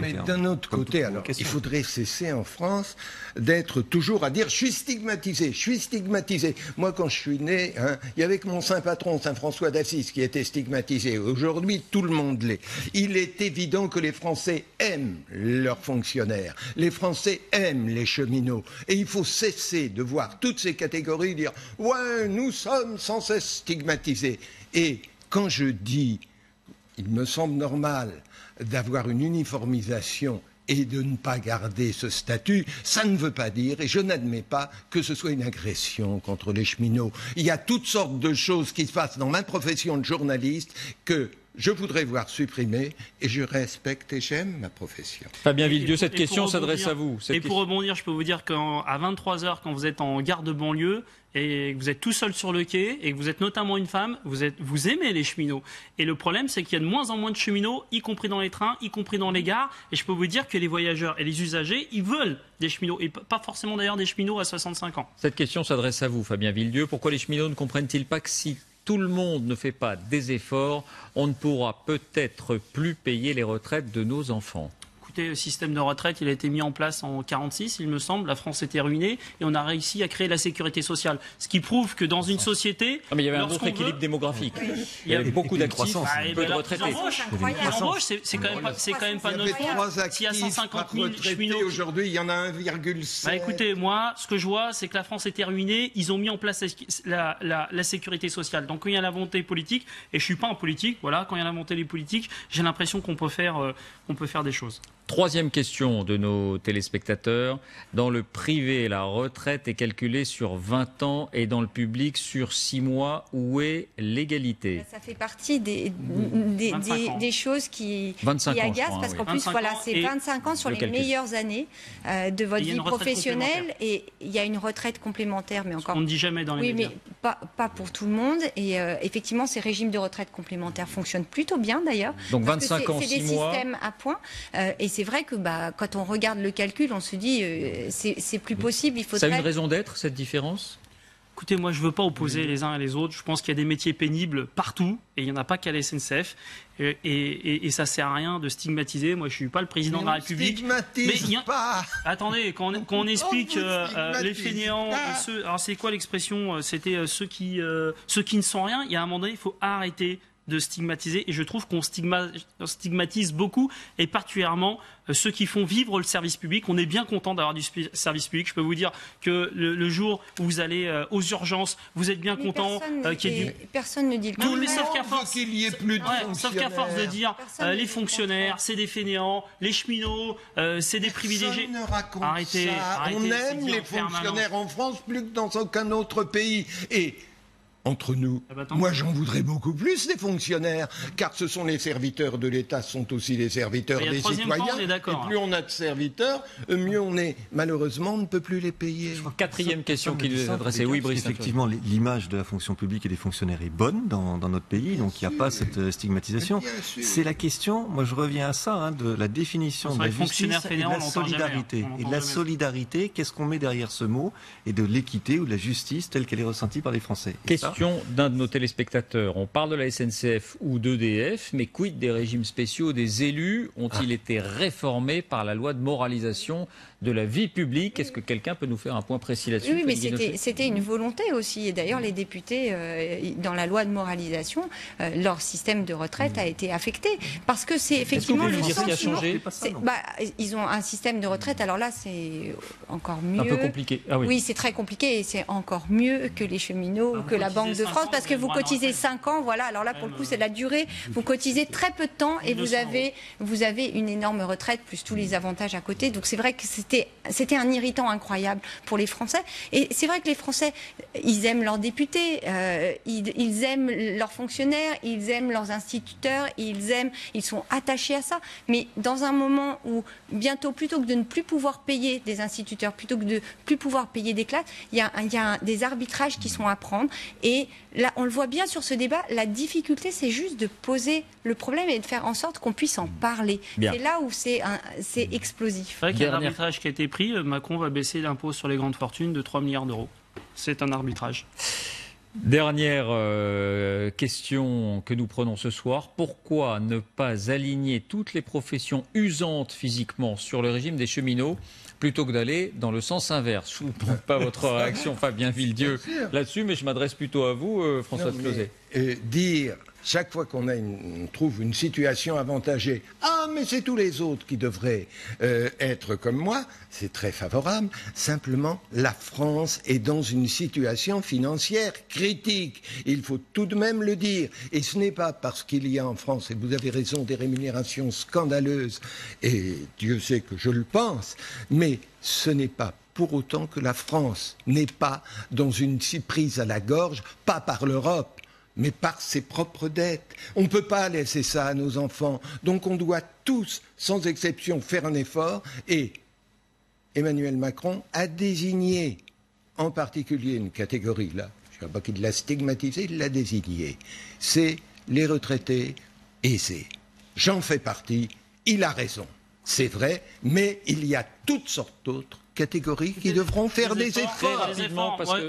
mais d'un autre côté, alors, il faudrait cesser en France d'être toujours à dire « je suis stigmatisé, je suis stigmatisé ». Moi, quand je suis né, il y avait que mon saint patron, Saint François d'Assise, qui était stigmatisé. Aujourd'hui, tout le monde l'est. Il est évident que les Français aiment leurs fonctionnaires. Les Français aiment les cheminots. Et il faut cesser de voir toutes ces catégories dire « Ouais, nous sommes sans cesse stigmatisés ». Et quand je dis « il me semble normal d'avoir une uniformisation » et de ne pas garder ce statut, ça ne veut pas dire, et je n'admets pas, que ce soit une agression contre les cheminots. Il y a toutes sortes de choses qui se passent dans ma profession de journaliste que je voudrais voir supprimées, et je respecte et j'aime ma profession. Fabien Villedieu, cette question s'adresse à vous. Pour rebondir, je peux vous dire qu'à 23h, quand vous êtes en gare de banlieue, et que vous êtes tout seul sur le quai, et que vous êtes notamment une femme, vous aimez les cheminots. Et le problème, c'est qu'il y a de moins en moins de cheminots, y compris dans les trains, y compris dans les gares. Et je peux vous dire que les voyageurs et les usagers, ils veulent des cheminots. Et pas forcément d'ailleurs des cheminots à 65 ans. Cette question s'adresse à vous, Fabien Villedieu. Pourquoi les cheminots ne comprennent-ils pas que si tout le monde ne fait pas des efforts, on ne pourra peut-être plus payer les retraites de nos enfants? Écoutez, le système de retraite, il a été mis en place en 1946, il me semble. La France était ruinée et on a réussi à créer la sécurité sociale. Ce qui prouve que dans une société... mais il y avait un autre équilibre démographique. Il y avait beaucoup d'actifs, peu de retraités. L'embauche, c'est quand même pas notre faute. S'il y a 150 000 cheminots... Aujourd'hui, il y en a 1,7. Écoutez, moi, ce que je vois, c'est que la France était ruinée. Ils ont mis en place la sécurité sociale. Donc quand il y a la volonté politique, et je ne suis pas en politique, voilà, quand il y a la volonté des politiques, j'ai l'impression qu'on peut faire des choses. Troisième question de nos téléspectateurs. Dans le privé, la retraite est calculée sur 20 ans et dans le public sur 6 mois. Où est l'égalité? Ça fait partie des choses qui agacent parce qu'en plus, voilà, c'est 25 ans sur les meilleures années de votre vie professionnelle et il y a une retraite complémentaire. Mais encore, on ne dit jamais dans les médias. Mais pas pour tout le monde. Et effectivement, ces régimes de retraite complémentaire fonctionnent plutôt bien d'ailleurs. Donc 25 ans, 6 mois. C'est des systèmes à point. Et c'est vrai que quand on regarde le calcul, on se dit c'est plus possible. Il faudrait... Ça a une raison d'être, cette différence? Écoutez, moi je ne veux pas opposer les uns et les autres. Je pense qu'il y a des métiers pénibles partout et il n'y en a pas qu'à la SNCF. Et ça ne sert à rien de stigmatiser. Moi je ne suis pas le président de la République. Pas. Attendez, quand on explique les fainéants, alors c'est quoi l'expression? C'était ceux qui ne sont rien. Il y a un moment donné, il faut arrêter de stigmatiser et je trouve qu'on stigmatise beaucoup et particulièrement ceux qui font vivre le service public. On est bien content d'avoir du service public. Je peux vous dire que le jour où vous allez aux urgences, vous êtes bien content qu'il y ait personne ne dit le contraire. Mais sauf qu'à force qu'il y ait plus de fonctionnaires. Sauf qu'à force de dire les fonctionnaires, c'est des fainéants, les cheminots, c'est des privilégiés. Personne ne raconte arrêtez, ça. On aime les fonctionnaires en France plus que dans aucun autre pays. Et entre nous, moi j'en voudrais beaucoup plus des fonctionnaires, car ce sont les serviteurs de l'État, ce sont aussi les serviteurs des citoyens. Et plus on a de serviteurs, mieux on est. Malheureusement, on ne peut plus les payer. Quatrième question qui nous est adressée. Oui, Brice. Effectivement, l'image de la fonction publique et des fonctionnaires est bonne dans notre pays, donc il n'y a pas cette stigmatisation. C'est la question, moi je reviens à ça, de la définition de la justice et de la solidarité. Et de la solidarité, qu'est-ce qu'on met derrière ce mot? Et de l'équité ou de la justice telle qu'elle est ressentie par les Français. Question d'un de nos téléspectateurs. On parle de la SNCF ou d'EDF, mais quid des régimes spéciaux des élus? Ont-ils été réformés par la loi de moralisation de la vie publique? Est-ce que quelqu'un peut nous faire un point précis là-dessus? Oui, mais c'était une volonté aussi. Et d'ailleurs, les députés, dans la loi de moralisation, leur système de retraite a été affecté. Parce que c'est effectivement le sentiment... qui a changé? Ils ont un système de retraite, alors là, c'est encore mieux. Un peu compliqué. Ah oui, c'est très compliqué et c'est encore mieux que les cheminots, que la Banque de France, parce que vous cotisez 5 ans, voilà, alors là pour le coup c'est la durée, vous cotisez très peu de temps et vous avez une énorme retraite plus tous les avantages à côté, donc c'est vrai que c'était un irritant incroyable pour les Français, et c'est vrai que les Français, ils aiment leurs députés, ils aiment leurs fonctionnaires, ils aiment leurs instituteurs, ils sont attachés à ça, mais dans un moment où bientôt, plutôt que de ne plus pouvoir payer des instituteurs, plutôt que de plus pouvoir payer des classes, il y a des arbitrages qui sont à prendre. Et là, on le voit bien sur ce débat, la difficulté, c'est juste de poser le problème et de faire en sorte qu'on puisse en parler. C'est là où c'est explosif. C'est vrai qu'il y a un arbitrage qui a été pris. Macron va baisser l'impôt sur les grandes fortunes de 3 milliards d'euros. C'est un arbitrage. Dernière question que nous prenons ce soir. Pourquoi ne pas aligner toutes les professions usantes physiquement sur le régime des cheminots plutôt que d'aller dans le sens inverse? Je ne trouve pas votre réaction, Fabien Villedieu, là-dessus, mais je m'adresse plutôt à vous, François Closet. dire, chaque fois qu'on trouve une situation avantagée, « Ah, mais c'est tous les autres qui devraient être comme moi », c'est très favorable. Simplement, la France est dans une situation financière critique. Il faut tout de même le dire. Et ce n'est pas parce qu'il y a en France, et vous avez raison, des rémunérations scandaleuses, et Dieu sait que je le pense, mais ce n'est pas pour autant que la France n'est pas dans une prise à la gorge, pas par l'Europe, mais par ses propres dettes. On ne peut pas laisser ça à nos enfants. Donc on doit tous, sans exception, faire un effort. Et Emmanuel Macron a désigné en particulier une catégorie, là, je ne sais pas qu'il l'a stigmatisé, il l'a désigné. C'est les retraités aisés. J'en fais partie, il a raison. C'est vrai, mais il y a toutes sortes d'autres catégories qui devront faire des efforts.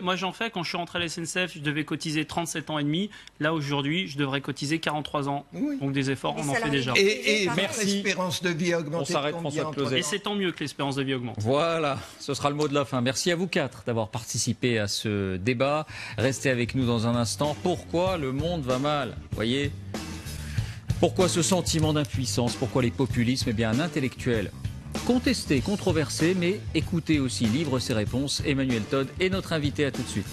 Moi, j'en fais. Quand je suis rentré à la SNCF, je devais cotiser 37 ans et demi. Là, aujourd'hui, je devrais cotiser 43 ans. Oui. Donc des efforts, on en fait déjà. Et merci. L'espérance de vie a augmenté. On s'arrête, François Closet. Et c'est tant mieux que l'espérance de vie augmente. Voilà, ce sera le mot de la fin. Merci à vous quatre d'avoir participé à ce débat. Restez avec nous dans un instant. Pourquoi le monde va mal ? Voyez ? Pourquoi ce sentiment d'impuissance ? Pourquoi les populismes ? Eh bien, un intellectuel contesté, controversé, mais écoutez aussi, livre ses réponses. Emmanuel Todd est notre invité. À tout de suite.